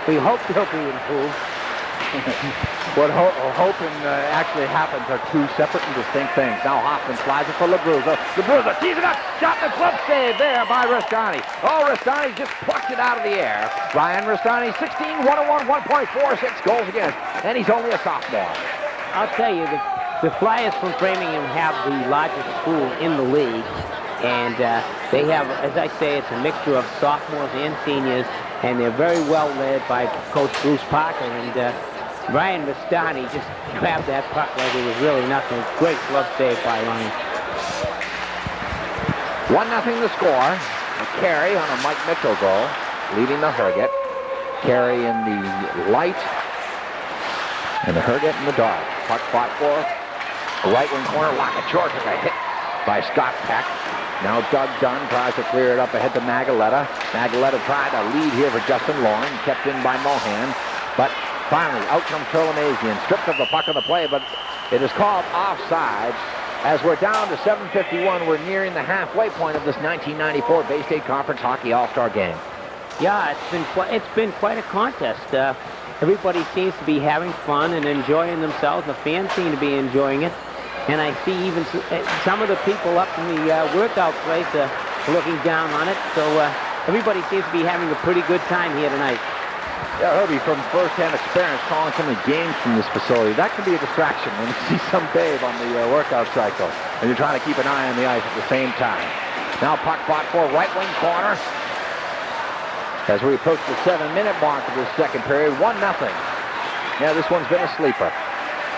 We hope they'll be improved. What hope and actually happens are two separate and distinct things. Now Hoffman slides it for Labruzzo. Labruzzo tees it up. Shot the glove save there by Restani. Oh, Restani just plucked it out of the air. Ryan Restani, 16, 101, 1.46 goals against. And he's only a sophomore. I'll tell you, the Flyers from Framingham have the largest school in the league. And they have, as I say, it's a mixture of sophomores and seniors. and they're very well led by Coach Bruce Parker. And Ryan Mastani just grabbed that puck like it was really nothing. Great glove save by Ryan. 1-0 the score. Carey on a Mike Mitchell goal, leading the Herget. Carey in the light, and the Herget in the dark. Puck fought for the right wing corner. Lockature took a hit by Scott Peck. Now Doug Dunn tries to clear it up ahead to Magaletta. Magaletta tried to lead here for Justin Loring, kept in by Mohan. But finally, out comes Turlemazian, stripped of the puck on the play, but it is called offside. As we're down to 7:51, we're nearing the halfway point of this 1994 Bay State Conference Hockey All-Star Game. Yeah, it's been quite a contest. Everybody seems to be having fun and enjoying themselves. The fans seem to be enjoying it. And I see even some of the people up in the workout place looking down on it. So everybody seems to be having a pretty good time here tonight. Yeah, Herbie, from first-hand experience calling some of the games from this facility, that can be a distraction when you see some babe on the workout cycle and you're trying to keep an eye on the ice at the same time. Now puck fought for right wing corner. As we approach the 7-minute mark of this second period, 1-0. Yeah, this one's been a sleeper.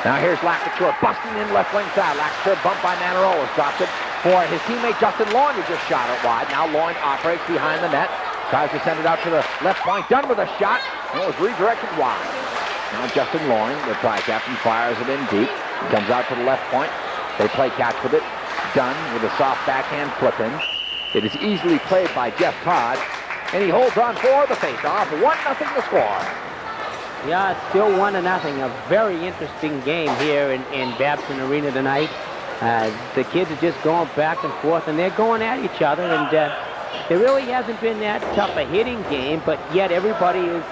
Now here's Lacouture busting in left wing side. Lacouture bumped by Manarola, stops it for his teammate Justin Loring, who just shot it wide. Now Loring operates behind the net. Tries to send it out to the left point. Done with a shot. And it was redirected wide. Now Justin Loring, the tri-captain, fires it in deep. It comes out to the left point. They play catch with it. Dunn with a soft backhand flip in. It is easily played by Jeff Todd. And he holds on for the face-off. 1-0 the score. Yeah, it's still 1-0. A very interesting game here in Babson Arena tonight. The kids are just going back and forth, and they're going at each other. And there really hasn't been that tough a hitting game, but yet everybody is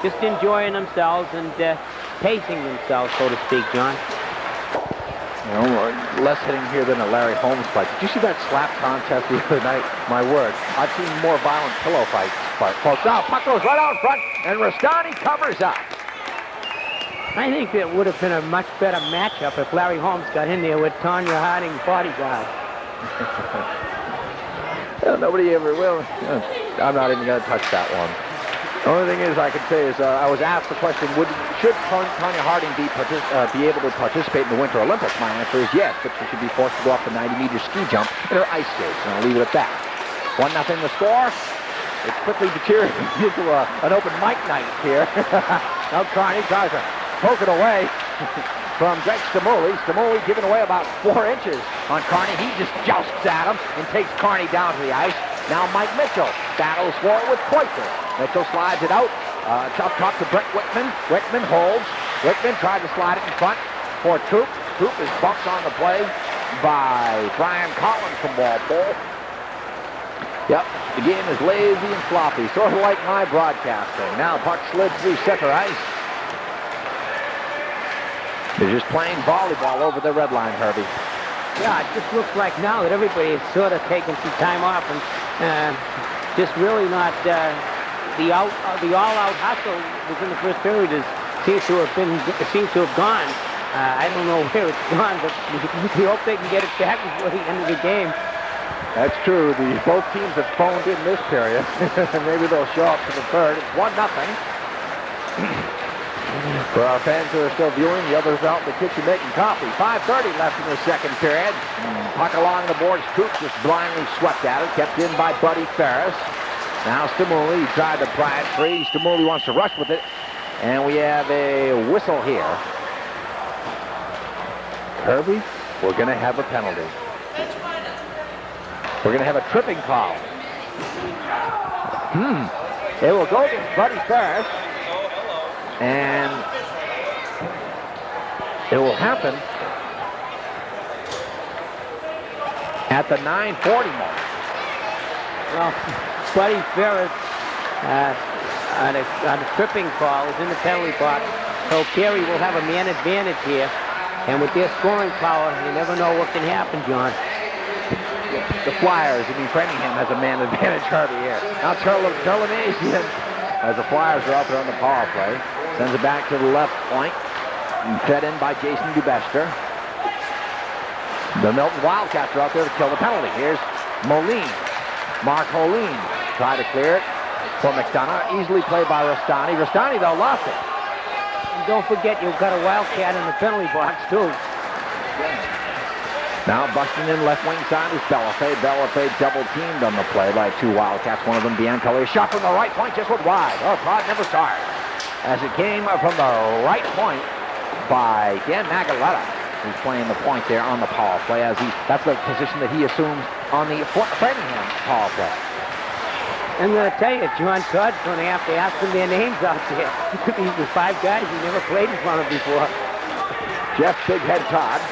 just enjoying themselves and pacing themselves, so to speak, John. You know, less hitting here than a Larry Holmes fight. Did you see that slap contest the other night? My word, I've seen more violent pillow fights, folks. Now, puck goes right out front, and Rastani covers up. I think it would have been a much better matchup if Larry Holmes got in there with Tanya Harding's bodyguard. Well, nobody ever will. I'm not even going to touch that one. The only thing is I can say is I was asked the question, should Tanya Harding be able to participate in the Winter Olympics? My answer is yes, but she should be forced to go off the 90-meter ski jump in her ice skates, and I'll leave it at that. 1-0 the score. It's quickly deteriorated into an open mic night here. Now Carney tries to poke it away from Greg Stamuli. Stamuli giving away about 4 inches on Carney. He just jousts at him and takes Carney down to the ice. Now Mike Mitchell battles for it with Poitras. Mitchell slides it out. Tough talk to Brett Wickman. Wickman holds. Wickman tried to slide it in front for Troop. Troop is bumped on the play by Brian Collins from Walpole. Yep, the game is lazy and sloppy, sort of like my broadcasting. Now puck slid through center ice. They're just playing volleyball over the red line, Herbie. Yeah, it just looks like now that everybody is sort of taking some time off and just really not the all-out hustle within the first period seems to have gone. I don't know where it's gone, but we hope they can get it back before the end of the game. That's true. Both teams have phoned in this period. Maybe they'll show up for the third. It's 1-0. For our fans who are still viewing, the others out in the kitchen making coffee. 5:30 left in the second period. Puck along the boards. Troop just blindly swept at it. Kept in by Buddy Ferris. Now Stamuli tried to pry it free. Stamuli wants to rush with it. And we have a whistle here. Herbie, we're going to have a penalty. We're going to have a tripping call. It will go against Buddy Ferris. And it will happen at the 9:40 mark. Well, Buddy Ferris on a tripping call is in the penalty box. So Carey will have a man advantage here. And with their scoring power, you never know what can happen, John. The Flyers, Framingham has a man advantage Herbie here. Now Turlemazian, as the Flyers are out there on the power play, sends it back to the left point, and fed in by Jason Dubester. The Milton Wildcats are out there to kill the penalty. Here's Moline. Mark Moline tried to clear it. for McDonough. Easily played by Rastani. Rastani, though, lost it. And don't forget, you've got a Wildcat in the penalty box, too. Now busting in left wing side is Bellafay. Bellafay double teamed on the play by two Wildcats. One of them, Deanne Collier. Shot from the right point, just went wide. Oh, Todd never saw it. As it came from the right point by Dan Magaletta, who's playing the point there on the power play. That's the position that he assumes on the Framingham power play. And I tell you, John Todd's going to have to ask them their names out there. These are 5 guys he never played in front of before. Jeff Big Head Todd.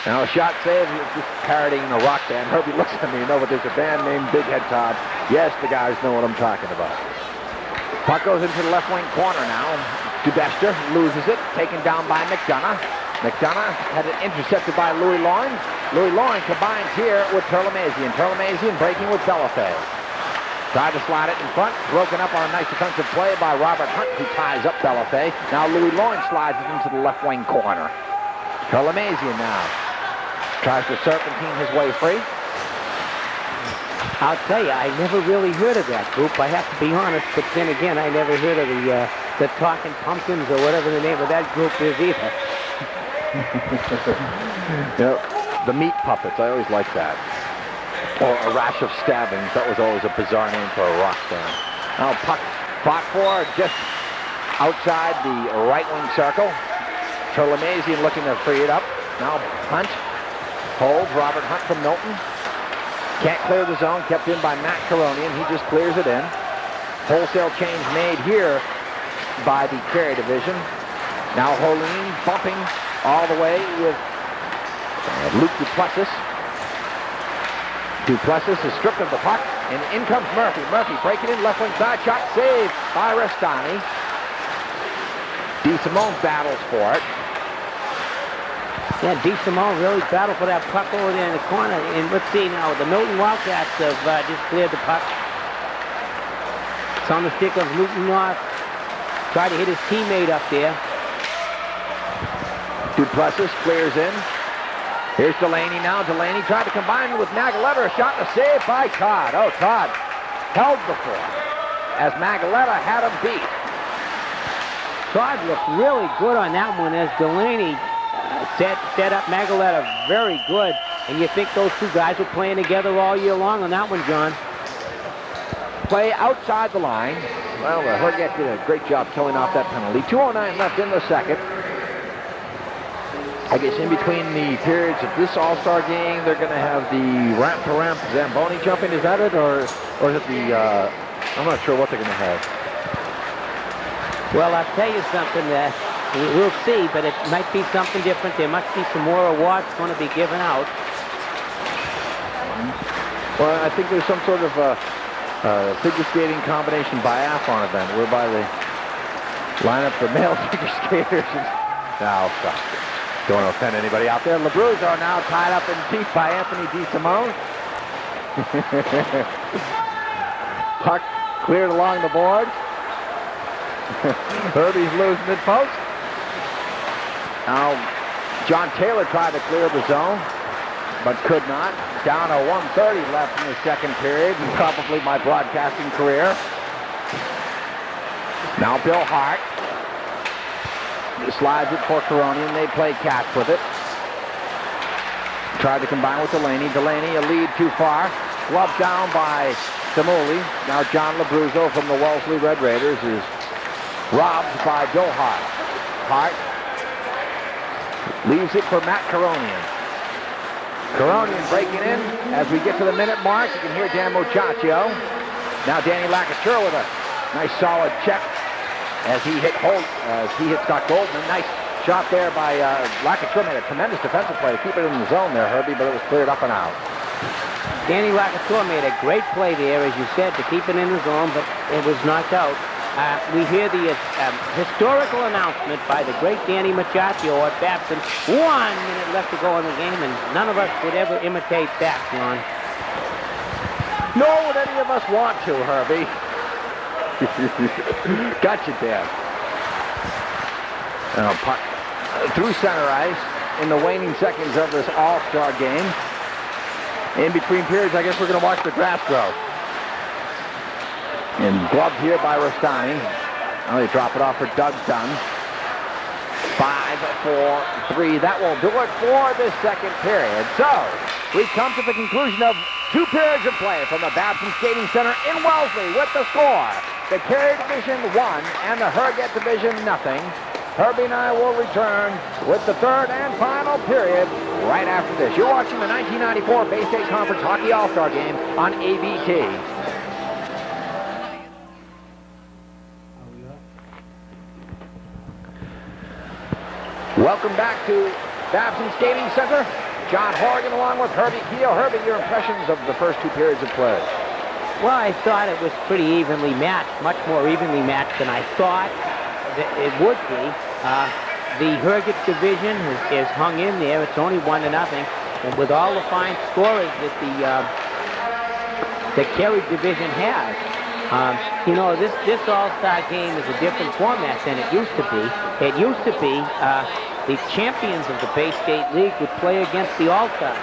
Now a shot save, just parodying the rock band. Herbie looks at me, but there's a band named Big Head Todd. Yes, the guys know what I'm talking about. Puck goes into the left wing corner now. Dubester loses it, taken down by McDonough. McDonough had it intercepted by Louis Loring. Louis Loring combines here with Turlemazian. Turlemazian breaking with Bellafay. Tried to slide it in front, broken up on a nice defensive play by Robert Hunt, who ties up Bellafay. Now Louis Loring slides it into the left wing corner. Turlemazian now tries to serpentine his way free. I'll tell you, I never really heard of that group. I have to be honest, but then again, I never heard of the Talking Pumpkins or whatever the name of that group is either. The Meat Puppets, I always liked that. Or a Rash of Stabbings, that was always a bizarre name for a rock band. Now puck fought for just outside the right wing circle. Turlemazian looking to free it up. Now Hunt holds Robert Hunt from Milton. Can't clear the zone, kept in by Matt Caronian. He just clears it in. Wholesale change made here by the Carey division. Now Holine bumping all the way with Luke Duplessis. Duplessis is stripped of the puck, and in comes Murphy. Murphy breaking in, left wing side shot, saved by Rastani. DeSimone battles for it. Yeah, DeSimone really battled for that puck over there in the corner. And let's see now, the Milton Wildcats have just cleared the puck. It's on the stick of Newton North. Tried to hit his teammate up there. Duplessis clears in. Here's Delaney now. Delaney tried to combine with Magaletta. A shot and a save by Todd. Oh, Todd held before as Magaletta had him beat. Todd looked really good on that one as Delaney set up Magaletta very good. And you think those two guys were playing together all year long on that one, John? Play outside the line. Well, Herget did a great job killing off that penalty. 2:09 left in the second. I guess in between the periods of this All-Star game, they're going to have the ramp-to-ramp Zamboni jumping. Is that it? Or is it the, I'm not sure what they're going to have. Well, I'll tell you something. We'll see, but it might be something different. There must be some more awards going to be given out. Well, I think there's some sort of figure skating combination biathlon event whereby they line up the male figure skaters. Now, don't want to offend anybody out there. LeBruzzo now tied up in deep by Anthony DeSimone. Puck cleared along the board. Herbie's loose mid-post. Now, John Taylor tried to clear the zone, but could not. Down to 1:30 left in the second period, and probably my broadcasting career. Now Bill Hart slides it for Caronian. They play catch with it. Tried to combine with Delaney. Delaney, a lead too far. Gloved down by Samuli. Now John LaBruzzo from the Wellesley Red Raiders is robbed by Bill Hart. Hart leaves it for Matt Caronian. Caronian breaking in. As we get to the minute mark, you can hear Dan Muchacho. Now Danny Lacouture with a nice solid check as he hit Scott Goldman. Nice shot there by Lacouture. Made a tremendous defensive play to keep it in the zone there, Herbie, but it was cleared up and out. Danny Lacouture made a great play there, as you said, to keep it in the zone, but it was knocked out. We hear the historical announcement by the great Danny Machaccio at Babson. 1 minute left to go in the game, and none of us would ever imitate that, John. Nor would any of us want to, Herbie. Gotcha, Dan. Puck through center ice in the waning seconds of this All-Star game. In between periods, I guess we're going to watch the grass grow. And gloved here by Rastani. Now they drop it off for Doug Dunn. 5-4-3. That will do it for this second period. So, we come to the conclusion of 2 periods of play from the Babson Skating Center in Wellesley with the score. The Carey Division 1 and the Herget Division 0. Herbie and I will return with the third and final period right after this. You're watching the 1994 Bay State Conference Hockey All-Star Game on ABT. Welcome back to Babson Skating Center. John Horrigan along with Herbie Kehoe. Herbie, your impressions of the first 2 periods of play? Well, I thought it was pretty evenly matched, much more evenly matched than I thought it would be. The Herget division is hung in there. It's only 1-0. And with all the fine scorers that the Carey division has, you know, this All-Star game is a different format than it used to be. It used to be the champions of the Bay State League would play against the All-Stars.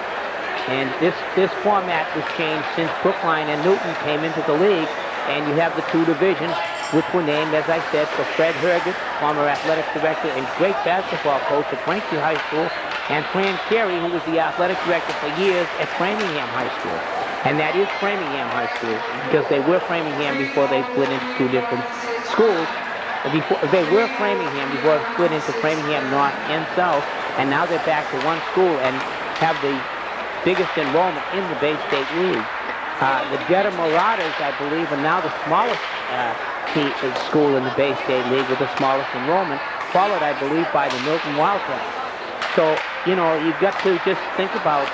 And this format was changed since Brookline and Newton came into the league, and you have the 2 divisions, which were named, as I said, for Fred Herget, former athletic director and great basketball coach at Franklin High School, and Fran Carey, who was the athletic director for years at Framingham High School. And that is Framingham High School, because they were Framingham before they split into 2 different schools. They were Framingham before it split into Framingham North and South, and now they're back to 1 school and have the biggest enrollment in the Bay State League. The Dedham Marauders, I believe, are now the smallest school in the Bay State League with the smallest enrollment, followed, I believe, by the Milton Wildcats. So, you know, you've got to just think about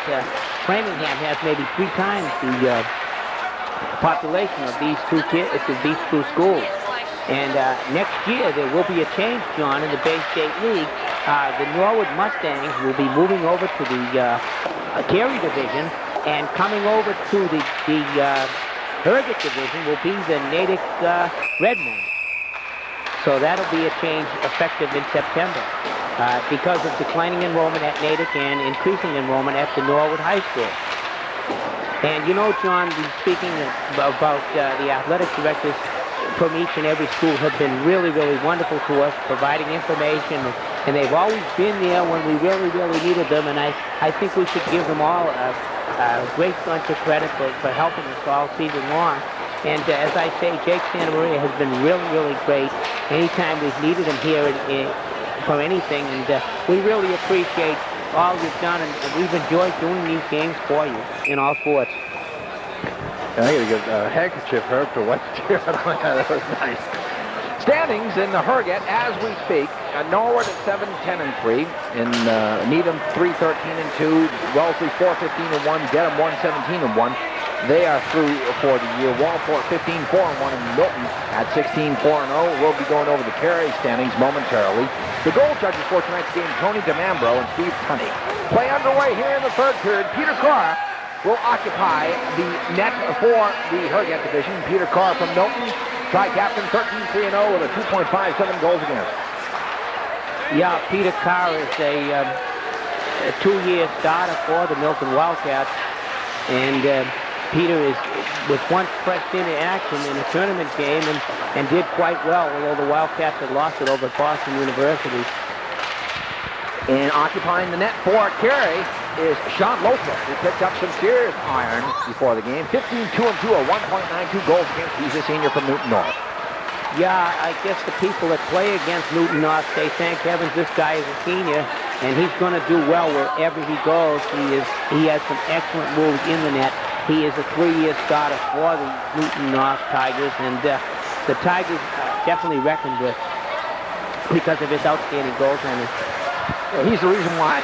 Framingham has maybe 3 times the population of these 2 schools. And next year, there will be a change, John, in the Bay State League. The Norwood Mustangs will be moving over to the Carey division, and coming over to the Herget division will be the Natick Redmen. So that'll be a change effective in September because of declining enrollment at Natick and increasing enrollment at the Norwood High School. And you know, John, speaking about the athletic directors from each and every school have been really, really wonderful to us, providing information, and they've always been there when we really, really needed them, and I think we should give them all a great bunch of credit for helping us all season long. And as I say, Jake Santa Maria has been really, really great anytime we've needed him here for anything, and we really appreciate all you've done, and we've enjoyed doing these games for you in all sports. I gotta give a handkerchief, Herb, to wipe the tear out of my eye. That was nice. Standings in the Herget as we speak. Norwood at 7-10-3. In Needham 3-13-2. Wellesley 4-15-1. Dedham 1-17-1. They are through for the year. Walport 15-4-1, and Milton at 16-4-0. We'll be going over the Carey standings momentarily. The goal judges for tonight's game, Tony DeMambro and Steve Tunney. Play underway here in the third period. Peter Carr will occupy the net for the Herget division. Peter Carr from Milton, tri-captain, 13-3-0 with a 2.57 goals against. Yeah, Peter Carr is a 2-year starter for the Milton Wildcats, and Peter was once pressed into action in a tournament game and did quite well, although the Wildcats had lost it over at Boston University. And occupying the net for Carey is Sean Lothrop, who picked up some serious iron before the game. 15-2-2, a 1.92 goals against. He's a senior from Newton North. Yeah, I guess the people that play against Newton North say, thank heavens this guy is a senior, and he's going to do well wherever he goes. He has some excellent moves in the net. He is a 3-year starter for the Newton North Tigers, and the Tigers definitely reckoned with because of his outstanding goaltending. He's the reason why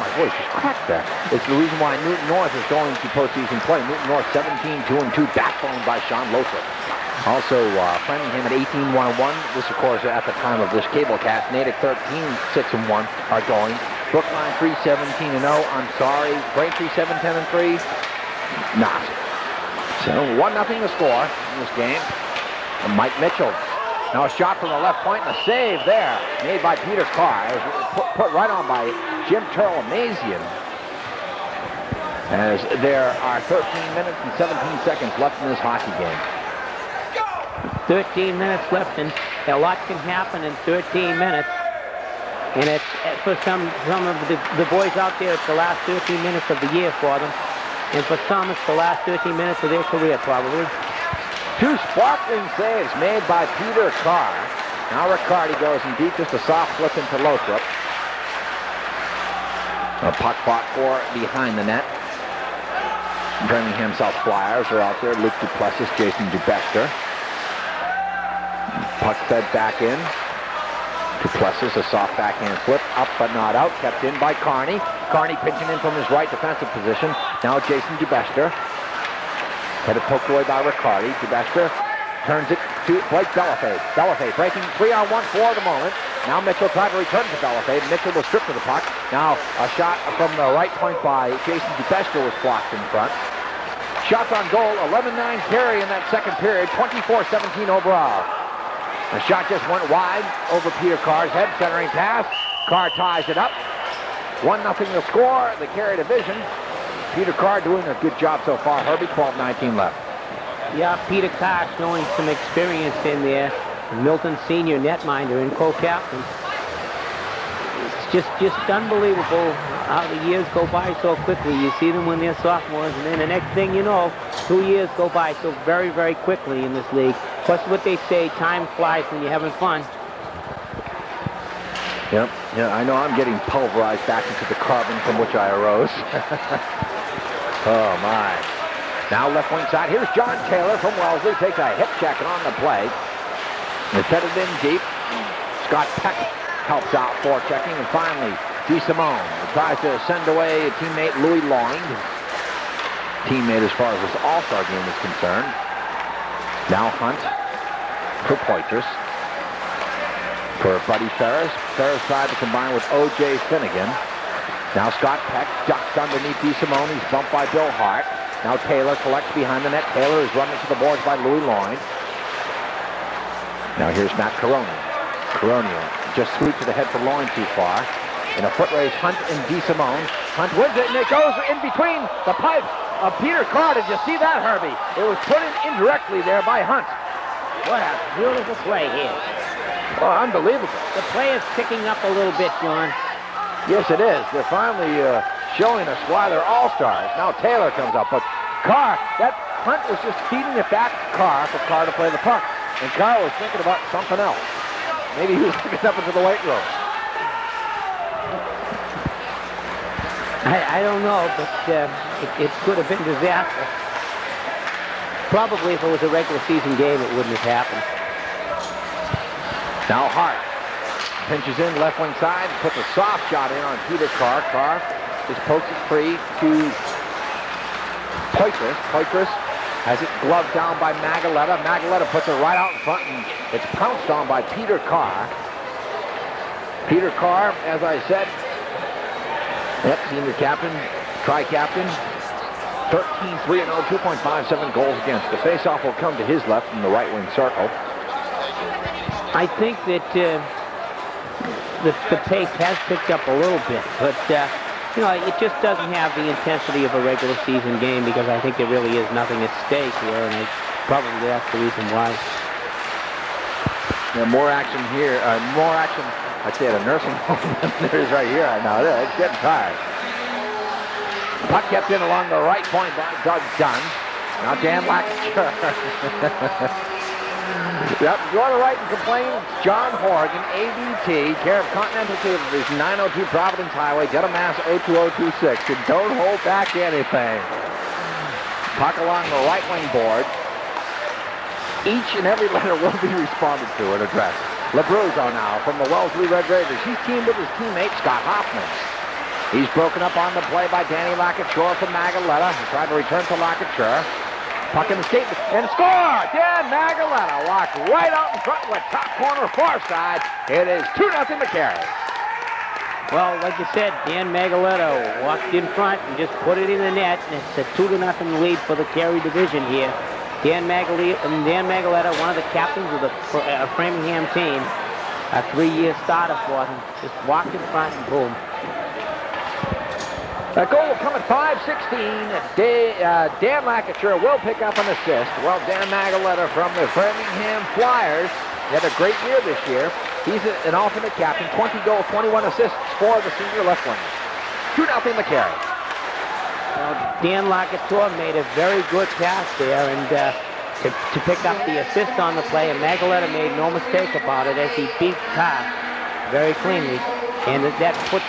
my voice is cracked there. It's the reason why Newton North is going to postseason play. Newton North 17-2-2, backboned by Sean Lothrop. Also, Framingham at 18-1-1. This, of course, at the time of this cablecast. Natick 13-6-1 are going. Brookline 3-17-0. I'm sorry. Braintree 7-10-3. Not. So 1-0 the score in this game. And Mike Mitchell. Now a shot from the left point and a save there made by Peter Carr. It was put right on by Jim Turlemazian. As there are 13 minutes and 17 seconds left in this hockey game. 13 minutes left, and a lot can happen in 13 minutes. And it's for some of the boys out there, it's the last 13 minutes of the year for them. And for some, it's the last 13 minutes of their career, probably. 2 sparkling saves made by Peter Carr. Now Riccardi goes and deep, just a soft flip into Lothrop. A puck fought for behind the net. Birmingham South Flyers are out there. Luke Duplessis, Jason Dubester. Puck fed back in. Duplessis, a soft backhand flip, up but not out, kept in by Carney. Carney pitching in from his right defensive position. Now Jason Dubester. Headed poked away by Riccardi. Dubester turns it to Blake Bellafay. Bellafay breaking 3-on-1 for the moment. Now Mitchell tried to return to Bellafay. Mitchell was stripped of the puck. Now a shot from the right point by Jason Dubester was blocked in front. Shots on goal, 11-9 Carey in that second period, 24-17 overall. The shot just went wide over Peter Carr's head, centering pass. Carr ties it up. 1-0 the score, the Carey division. Peter Carr doing a good job so far. Herbie, 12-19 left. Yeah, Peter Carr showing some experience in there. Milton Senior netminder and co-captain. It's just unbelievable how the years go by so quickly. You see them when they're sophomores, and then the next thing you know, 2 years go by so very, very quickly in this league. What's what they say, time flies when you're having fun. Yep, yeah, I know I'm getting pulverized back into the carbon from which I arose. Oh, my. Now left wing side. Here's John Taylor from Wellesley. Takes a hip check on the play. It's headed in deep. Scott Peck helps out for checking. And finally, DeSimone tries to send away a teammate, Louis Loing. Teammate as far as this All-Star game is concerned. Now Hunt for Poitras. For Buddy Ferris. Ferris tried to combine with O.J. Finnegan. Now Scott Peck ducks underneath DeSimone. He's bumped by Bill Hart. Now Taylor collects behind the net. Taylor is run into the boards by Louis Loing. Now here's Matt Coronian. Coronian just sweeps to the head for Loing too far. In a foot race, Hunt and DeSimone. Hunt wins it, and it goes in between the pipes of Peter Carr. Did you see that, Herbie? It was put in indirectly there by Hunt. What a beautiful play here. Oh, unbelievable. The play is picking up a little bit, John. Yes, it is. They're finally showing us why they're all-stars. Now Taylor comes up, but Carr, that Hunt was just feeding it back to Carr for Carr to play the puck. And Carr was thinking about something else. Maybe he was looking up into the weight room. I don't know, but it could have been disaster. Probably if it was a regular season game, it wouldn't have happened. Now Hart pinches in left wing side, puts a soft shot in on Peter Carr. Carr just pokes it free to Poitras. Poitras has it gloved down by Magaletta. Magaletta puts it right out in front, and it's pounced on by Peter Carr. Peter Carr, as I said, senior captain, tri-captain, 13-3-0, 2.57 goals against. The face-off will come to his left in the right wing circle. I think that the pace has picked up a little bit, but you know, it just doesn't have the intensity of a regular season game because I think there really is nothing at stake here, and probably that's the reason why. Yeah, more action here, more action, I'd say, at a nursing home than there is right here right now. It's getting tired. Puck kept in along the right point by Doug Dunn. Now Dan Lackcher. Yep, you want to write and complain? John Horrigan, ABT, care of Continental Cable Division, 902 Providence Highway, Dedham, Mass. 02026. And don't hold back anything. Puck along the right wing board. Each and every letter will be responded to and addressed. Labruzzo now from the Wellesley Red Raiders. He's teamed with his teammate Scott Hoffman. He's broken up on the play by Danny Lackachore from Magaletta. He tried to return to Lackachore. Puck in the skate and score! Dan Magaletta walked right out in front of the top corner far side. It is 2-0 to Carey. Well, like you said, Dan Magaletta walked in front and just put it in the net. And it's a 2-0 lead for the Carey division here. Dan Magaletta, one of the captains of the Framingham team, a 3-year starter for him, just walked in front and boom. That goal will come at 5:16. Dan Lakature will pick up an assist. Well, Dan Magaletta from the Framingham Flyers. He had a great year this year. He's an alternate captain. 20 goals, 21 assists for the senior left winger. 2-0 the Carey. Dan Lakature made a very good pass there, and to pick up the assist on the play, and Magaletta made no mistake about it as he beat Carr very cleanly. And that puts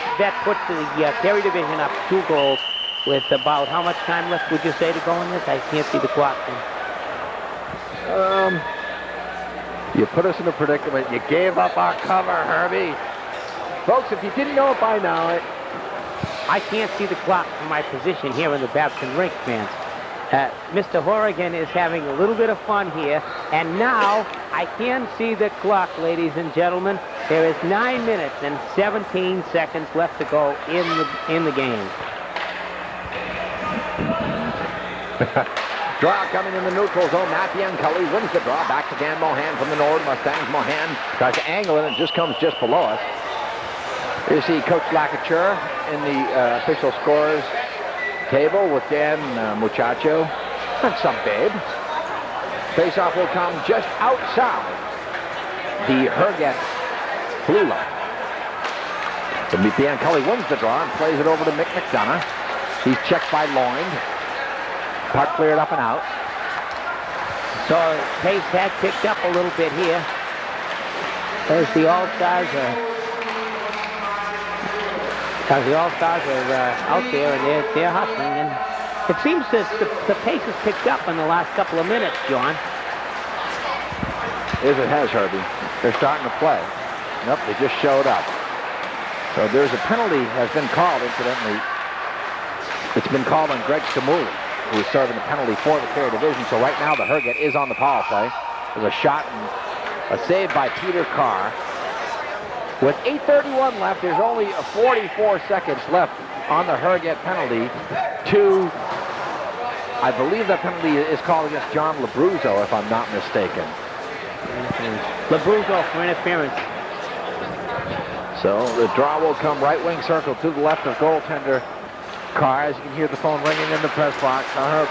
the Carey division up 2 goals with about how much time left would you say to go in this? I can't see the clock. You put us in a predicament. You gave up our cover, Herbie. Folks, if you didn't know it by now, I can't see the clock from my position here in the Babson rink, fans. Mr. Horrigan is having a little bit of fun here, and now I can see the clock, ladies and gentlemen. There is 9 minutes and 17 seconds left to go in the game. Draw coming in the neutral zone. Matt Bianculli wins the draw. Back to Dan Mohan from the Nord Mustangs. Mohan tries to angle it and just comes just below us. You see Coach Lakature in the official scores table with Dan Muchacho and some babe. Face-off will come just outside the Herget blue line. So Bianculli wins the draw and plays it over to Mick McDonough. He's checked by Loynd. Puck cleared up and out. So pace had picked up a little bit here. As the All-Stars are out there and they're hustling, and it seems that the pace has picked up in the last couple of minutes, John. Yes, it has, Herbie. They're starting to play. Nope, they just showed up. So there's a penalty has been called, incidentally. It's been called on Greg Stamuli, who is serving the penalty for the Carey division. So right now the Herget is on the power play. There's a shot and a save by Peter Carr. With 8:31 left, there's only 44 seconds left on the Herget penalty to, I believe that penalty is called against John Labruzzo, if I'm not mistaken. Labruzzo for interference. So the draw will come right wing circle to the left of goaltender Carr. As you can hear the phone ringing in the press box. Well,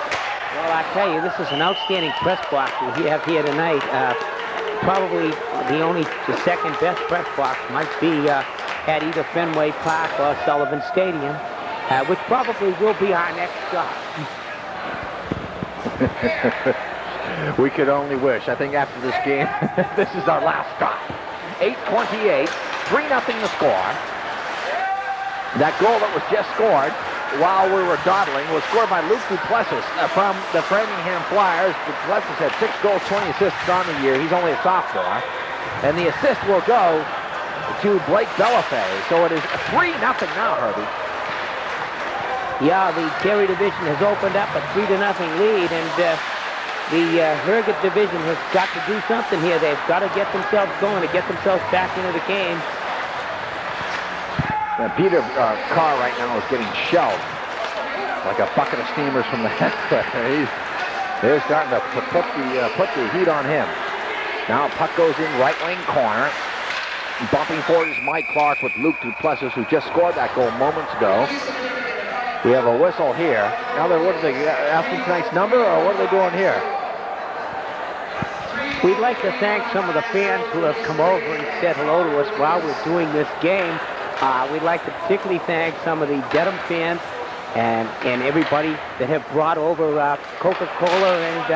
I tell you, this is an outstanding press box we have here tonight. Probably the second best press box might be at either Fenway Park or Sullivan Stadium, which probably will be our next stop. We could only wish. I think after this game, this is our last stop. 8:28, 3-0 the score. That goal that was just scored while we were dawdling was scored by Luke Duplessis from the Framingham Flyers. Duplessis had 6 goals, 20 assists on the year. He's only a sophomore. And the assist will go to Blake Bellafay. So it is 3-0 now, Herbie. Yeah, the Carey division has opened up a 3-0 lead, and the Herget division has got to do something here. They've got to get themselves going, to get themselves back into the game. Now, Peter Carr right now is getting shelled like a bucket of steamers from the head. They're starting to put the heat on him. Now puck goes in right wing corner. Bumping forward is Mike Clark with Luke Duplessis, who just scored that goal moments ago. We have a whistle here. Now, what are they asking tonight's number, or what are they doing here? We'd like to thank some of the fans who have come over and said hello to us while we're doing this game. We'd like to particularly thank some of the Dedham fans and everybody that have brought over Coca-Cola and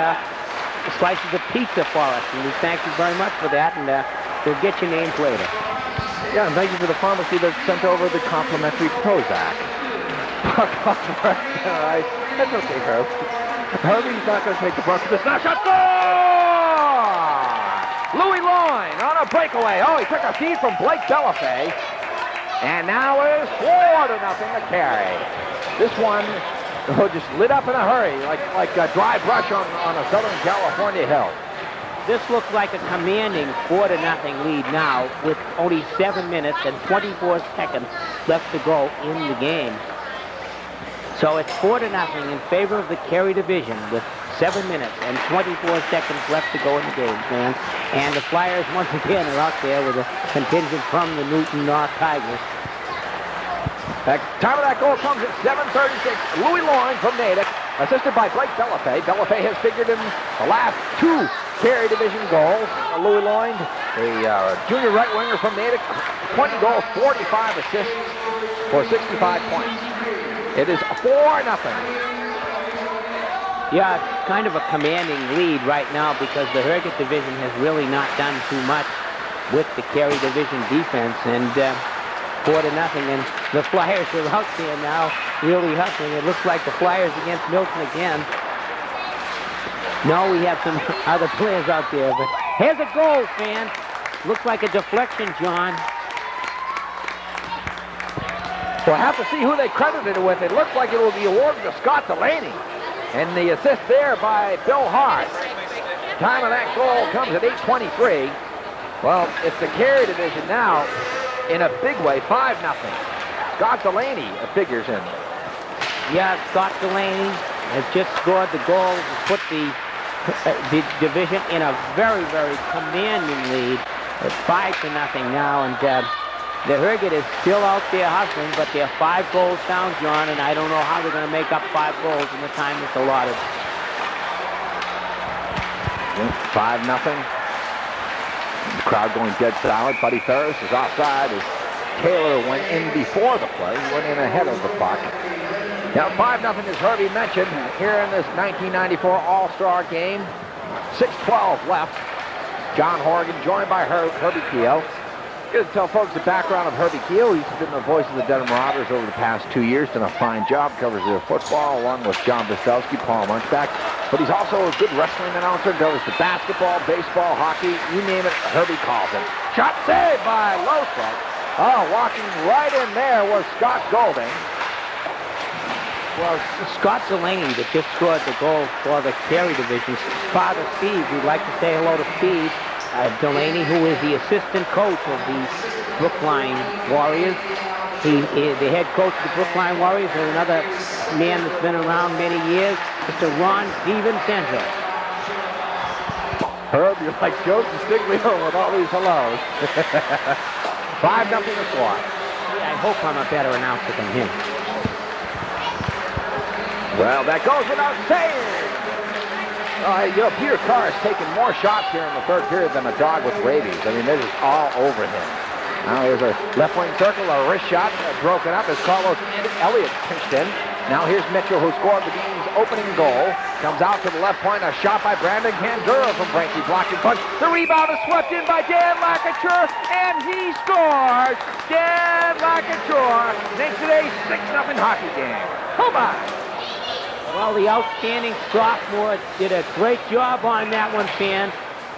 slices of pizza for us. And we thank you very much for that, and we'll get your names later. Yeah, and thank you for the pharmacy that sent over the complimentary Prozac. All right, that's okay, Herb. Herbie's not going to take the brunt of this. Now, shot score! Louis Loynd on a breakaway. Oh, he took a feed from Blake Bellafay. And now it is 4-0 to Carey. This one just lit up in a hurry, like a dry brush on a Southern California hill. This looks like a commanding 4-0 lead now, with only 7 minutes and 24 seconds left to go in the game. So it's 4-0 in favor of the Carey division, with 7 minutes and 24 seconds left to go in the game, man. And the Flyers once again are out there with a contingent from the Newton North Tigers. Time of that goal comes at 7:36. Louis Loyne from Natick, assisted by Blake Bellafay. Bellafay has figured in the last 2 Carey Division goals. Louis Loyne, a junior right winger from Natick, 20 goals, 45 assists for 65 points. It is 4-0. Yeah, it's kind of a commanding lead right now because the Herget division has really not done too much with the Carey division defense, and 4-0, and the Flyers are out there now really hustling. It looks like the Flyers against Milton again. No, we have some other players out there, but here's a goal, fans. Looks like a deflection, John. We'll have to see who they credited it with. It looks like it will be awarded to Scott Delaney. And the assist there by Bill Hart. Time of that goal comes at 8:23. Well, it's the Carey division now in a big way, 5-0. Scott Delaney figures in. Yeah, Scott Delaney has just scored the goal to put the division in a very, very commanding lead. It's 5-0 now, and the Herget is still out there hustling, but they're 5 goals down, John, and I don't know how they're going to make up 5 goals in the time that's allotted. 5-0. The crowd going dead silent. Buddy Ferris is offside as Taylor went in before the play. He went in ahead of the puck. Now 5-0, as Herbie mentioned, here in this 1994 All-Star game. 6:12 left. John Horrigan joined by Herbie Kehoe. Good to tell folks the background of Herbie Kehoe. He's been the voice of the Dedham Marauders over the past 2 years. Done a fine job. Covers their football along with John Bostowski, Paul Munchback. But he's also a good wrestling announcer. Covers the basketball, baseball, hockey, you name it, Herbie calls him. Shot saved by Losek. Oh, walking right in there was Scott Golding. Well, Scott Delaney that just scored the goal for the Carey division. Father Steve, we'd like to say hello to Steve. Delaney, who is the assistant coach of the Brookline Warriors. He is the head coach of the Brookline Warriors, and another man that's been around many years, Mr. Ron DiVincenzo. Herb, you're like Joe Castiglione with all these hellos. 5-0 the score. Yeah, I hope I'm a better announcer than him. Well, that goes without saying. Peter Carr has taken more shots here in the third period than a dog with rabies. I mean, they're just all over him. Now here's a left wing circle, a wrist shot broken up as Carlos Elliott pinched in. Now here's Mitchell, who scored the game's opening goal. Comes out to the left point, a shot by Brandon Candura from Frankie, blocked in front. The rebound is swept in by Dan Lakature, and he scores! Dan Lakature makes it a 6-0 hockey game. Come on! Well, the outstanding sophomore did a great job on that one, fan.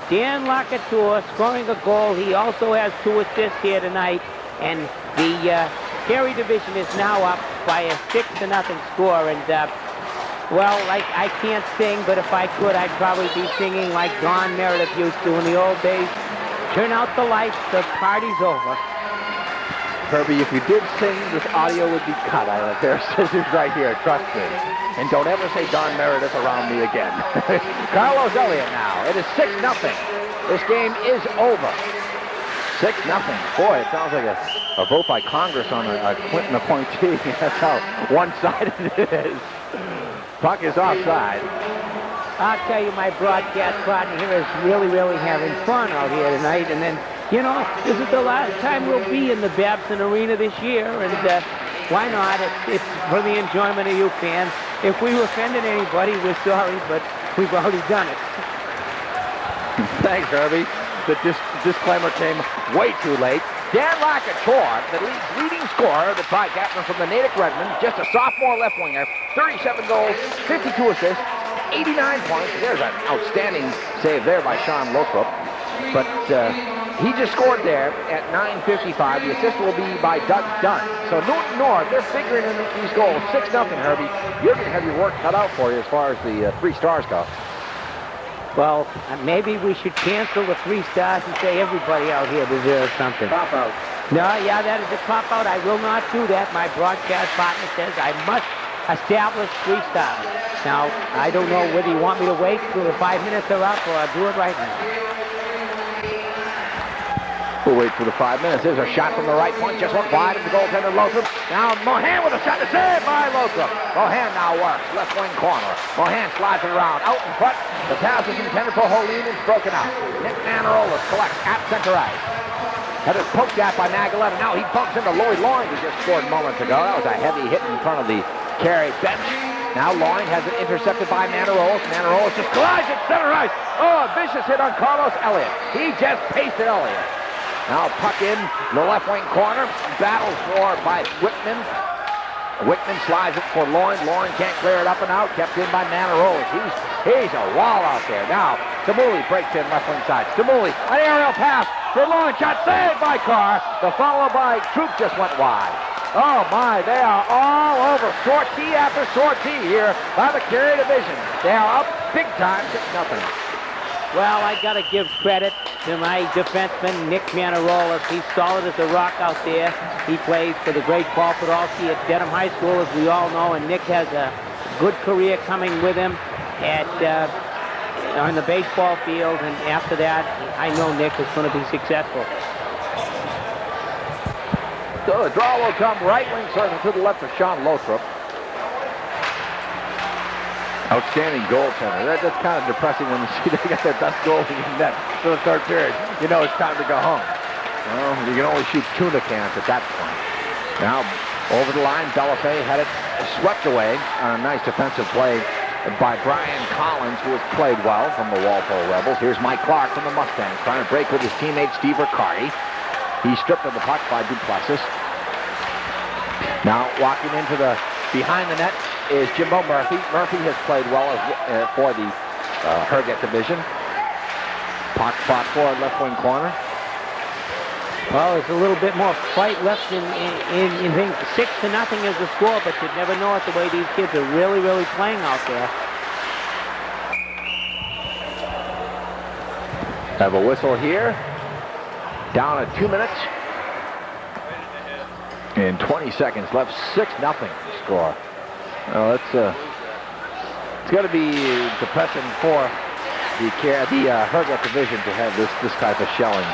Dan Lakature scoring a goal. He also has 2 assists here tonight, and the Carey division is now up by a 6-0 score. And well, like I can't sing, but if I could, I'd probably be singing like Don Meredith used to in the old days. Turn out the lights, the party's over. Herbie, if you did sing, this audio would be cut. I have a pair of scissors right here, trust me. And don't ever say Don Meredith around me again. Carlos Elliott now. It is 6-0. This game is over. 6-0. Boy, it sounds like a vote by Congress on a Clinton appointee. That's how one-sided it is. Puck is offside. I'll tell you, my broadcast partner here is really, really having fun out here tonight. And then, you know, this is the last time we'll be in the Babson Arena this year. And why not? It's for the enjoyment of you fans. If we offended anybody, we're sorry, but we've already done it. Thanks, Herbie. The disclaimer came way too late. Dan Lakature, the leading scorer, the tri-captain from the Natick Redmen, just a sophomore left winger, 37 goals, 52 assists, 89 points. There's an outstanding save there by Sean Lothrop. But he just scored there at 9:55. The assist will be by Doug Dunn. So Newton North, they're figuring in these goals. 6-0, Herbie. You're going to have your work cut out for you as far as the 3 stars go. Well, maybe we should cancel the 3 stars and say everybody out here deserves something. Pop out. No, yeah, that is a pop-out. I will not do that. My broadcast partner says I must establish 3 stars. Now, I don't know whether you want me to wait till the 5 minutes are up or I'll do it right now. We'll wait for the 5 minutes. There's a shot from the right point. Just went wide of the goaltender, Lothrop. Now Mohan with a shot to save by Lothrop. Mohan now works. Left wing corner. Mohan slides it around. Out in front. The pass is intended for Holine. It's broken out. Nick Manarolas collects at center ice. Had it poked at by Nagaletta. Now he bumps into Lloyd Loyne, who just scored moments ago. That was a heavy hit in front of the Carey bench. Now Loyne has it intercepted by Manarolas. Manarolas just glides at center ice. Oh, a vicious hit on Carlos Elliott. He just pasted Elliott. Now puck in the left wing corner. Battled for by Whitman. Whitman slides it for Loyne. Loyne can't clear it up and out. Kept in by Manarolas. He's a wall out there. Now Stamuli breaks in left wing side. Stamuli, an aerial pass for Loyne. Shot saved by Carr. The follow by Troop just went wide. Oh my, they are all over. Sortie after sortie here by the Carey division. They are up big time, 6-0. Well, I got to give credit to my defenseman, Nick Manarolas. He's solid as a rock out there. He plays for the great Paul Podolsky at Dedham High School, as we all know, and Nick has a good career coming with him on the baseball field, and after that, I know Nick is going to be successful. So the draw will come right wing circle to the left of Sean Lothrop. Outstanding goaltender. That's kind of depressing when you see they got their best goalie in net for the third period. You know it's time to go home. Well, you can only shoot tuna cans at that point. Now, over the line, Bellafay had it swept away on a nice defensive play by Brian Collins, who has played well from the Walpole Rebels. Here's Mike Clark from the Mustangs, trying to break with his teammate Steve Riccardi. He's stripped of the puck by Duplessis. Now, walking into the behind the net is Jimbo Murphy. Murphy has played well for the Herget division. Puck spot forward, left wing corner. Well, there's a little bit more fight left in things. 6-0 is the score, but you'd never know it the way these kids are really, really playing out there. Have a whistle here. Down at 2 minutes. And 20 seconds left. 6-0 score. Well, it's going to be depressing for the Herget division to have this type of shelling.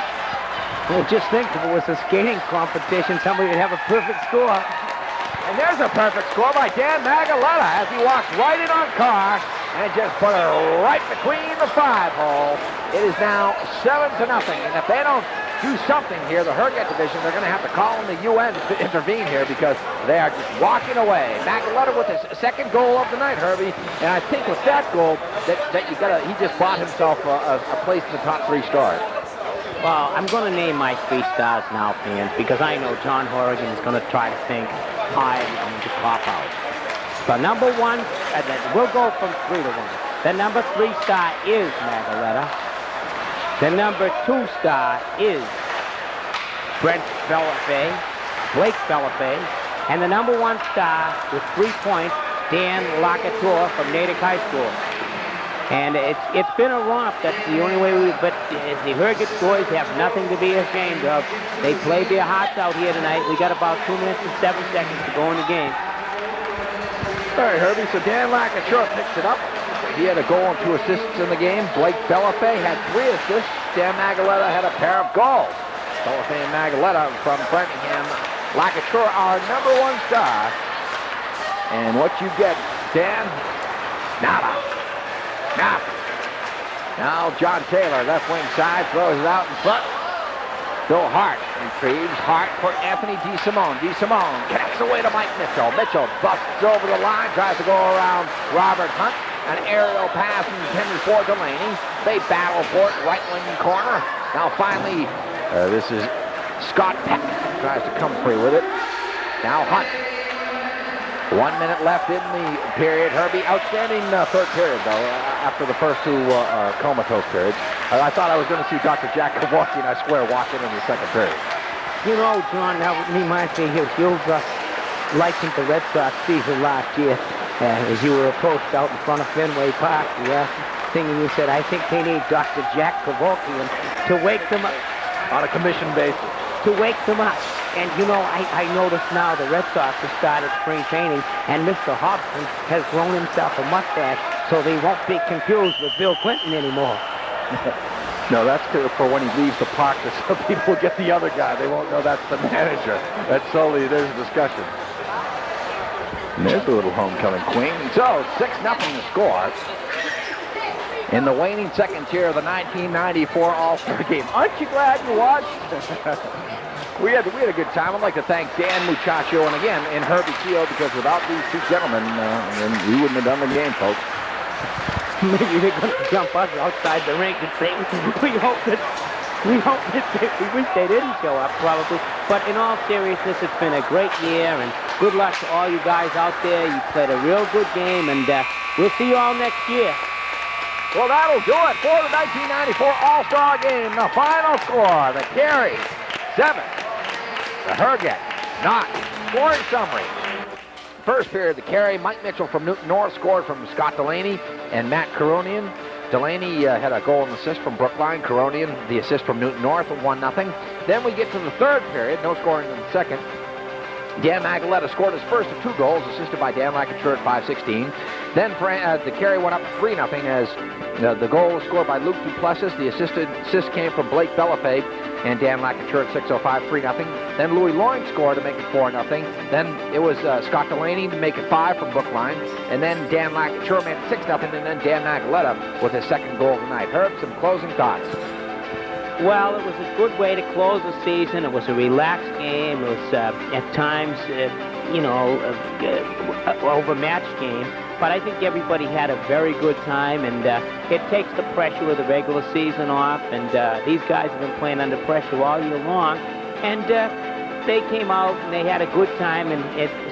Well, just think if it was a skating competition, somebody would have a perfect score. And there's a perfect score by Dan Magaletta as he walks right in on Carr and just put it right between the 5-hole. It is now 7-0. And if they don't do something here, the Herget division, they're going to have to call on the UN to intervene here because they are just walking away. Magaletta with his second goal of the night, Herbie. And I think with that goal, he just bought himself a place in the top 3 stars. Well, I'm going to name my 3 stars now, fans, because I know John Horrigan is going to try to think high and going to cop out. The number 1, we'll go from 3 to 1. The number 3 star is Magaletta. The number 2 star is Blake Bellafay. And the number 1 star with 3 points, Dan Lacatour from Natick High School. And it's been a romp. That's the only way but the Herget boys have nothing to be ashamed of. They played their hearts out here tonight. We got about 2 minutes and 7 seconds to go in the game. All right, Herbie, so Dan Lacatour picks it up. He had a goal and 2 assists in the game. Blake Bellafay had 3 assists. Dan Magaletta had a pair of goals. Bellafay and Magaletta from Framingham. Lacatour, our number 1 star. And what you get, Dan? Nada. Now John Taylor, left wing side, throws it out in front. Bill Hart retrieves. Hart for Anthony DeSimone. DeSimone connects away to Mike Mitchell. Mitchell busts over the line, tries to go around Robert Hunt. An aerial pass intended for Delaney. They battle for it, right wing corner. Now finally, this is Scott Peck. Tries to come free with it. Now Hunt. 1 minute left in the period. Herbie, outstanding third period, though, after the first 2 comatose periods. I thought I was going to see Dr. Jack Kowalski, and I swear, walk in the second period. You know, John, that reminds me of you liking the Red Sox season last year. As you were approached out in front of Fenway Park, you asked thing, and you said, I think they need Dr. Jack Kowalski to wake them up. On a commission basis. To wake them up. And, you know, I notice now the Red Sox have started spring training, and Mr. Hobson has grown himself a mustache, so they won't be confused with Bill Clinton anymore. No, that's for when he leaves the park, so people will get the other guy. They won't know that's the manager. That's solely, there's a discussion. And there's a little homecoming queen. So, 6-0 the score in the waning second tier of the 1994 All-Star Game. Aren't you glad you watched? we had a good time. I'd like to thank Dan Muchacho and again, and Herbie Kehoe, because without these two gentlemen, we wouldn't have done the game, folks. Maybe they're going to jump us outside the rink and say, we wish they didn't show up, probably. But in all seriousness, it's been a great year, and good luck to all you guys out there. You played a real good game, and we'll see you all next year. Well, that'll do it for the 1994 All-Star Game. The final score, the Carey, 7. The Herget, 9. Scoring summary. First period, the Carey, Mike Mitchell from Newton North scored from Scott Delaney and Matt Caronian. Delaney had a goal and assist from Brookline. Caronian, the assist from Newton North, 1-0. Then we get to the third period, no scoring in the second. Dan Magaletta scored his first of 2 goals, assisted by Dan Lacature at 5:16. Then the Carey went up 3-0 as the goal was scored by Luke Duplessis. The assist came from Blake Bellafay and Dan Lacature at 6:05, 3-0. Then Louis Loring scored to make it 4-0. Then it was Scott Delaney to make it 5 from Brookline. And then Dan Lacature made it 6-0, and then Dan Magaletta with his second goal tonight. Herb, some closing thoughts. Well, it was a good way to close the season. It was a relaxed game. It was, at times, overmatched game. But I think everybody had a very good time, and it takes the pressure of the regular season off. And these guys have been playing under pressure all year long. And they came out, and they had a good time, and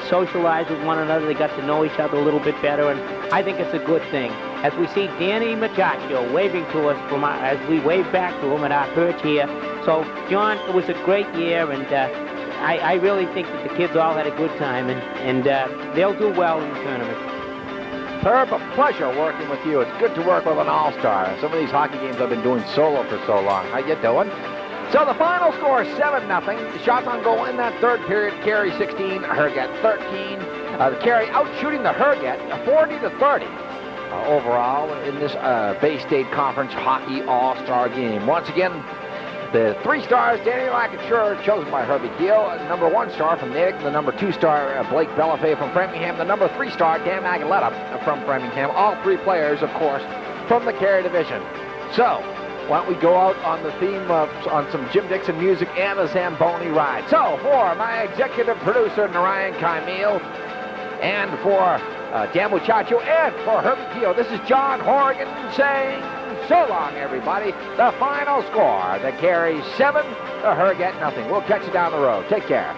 socialized with one another. They got to know each other a little bit better, and I think it's a good thing. As we see Danny Machacho waving to us as we wave back to him at our perch here. So, John, it was a great year, and I really think that the kids all had a good time, and they'll do well in the tournament. Herb, a pleasure working with you. It's good to work with an all-star. Some of these hockey games I've been doing solo for so long. How you doing? So the final score is 7-0. The shots on goal in that third period, Carey 16, Herget 13. The Carey out shooting the Herget 40-30. Overall in this Bay State Conference Hockey All-Star Game. Once again, the 3 stars, Danny Lacature, chosen by Herbie Kehoe, the number 1 star from Natick, the number 2 star, Blake Bellafay from Framingham, the number 3 star, Dan Magaletta from Framingham. All 3 players, of course, from the Carey division. So, why don't we go out on the theme of on some Jim Dixon music and a Zamboni ride. So, for my executive producer, Narayan Kaimil, and for Dan Muchacho, and for Herbie Kehoe, this is John Horrigan saying so long, everybody. The final score, the Carey 7, the Herget 0. We'll catch you down the road. Take care.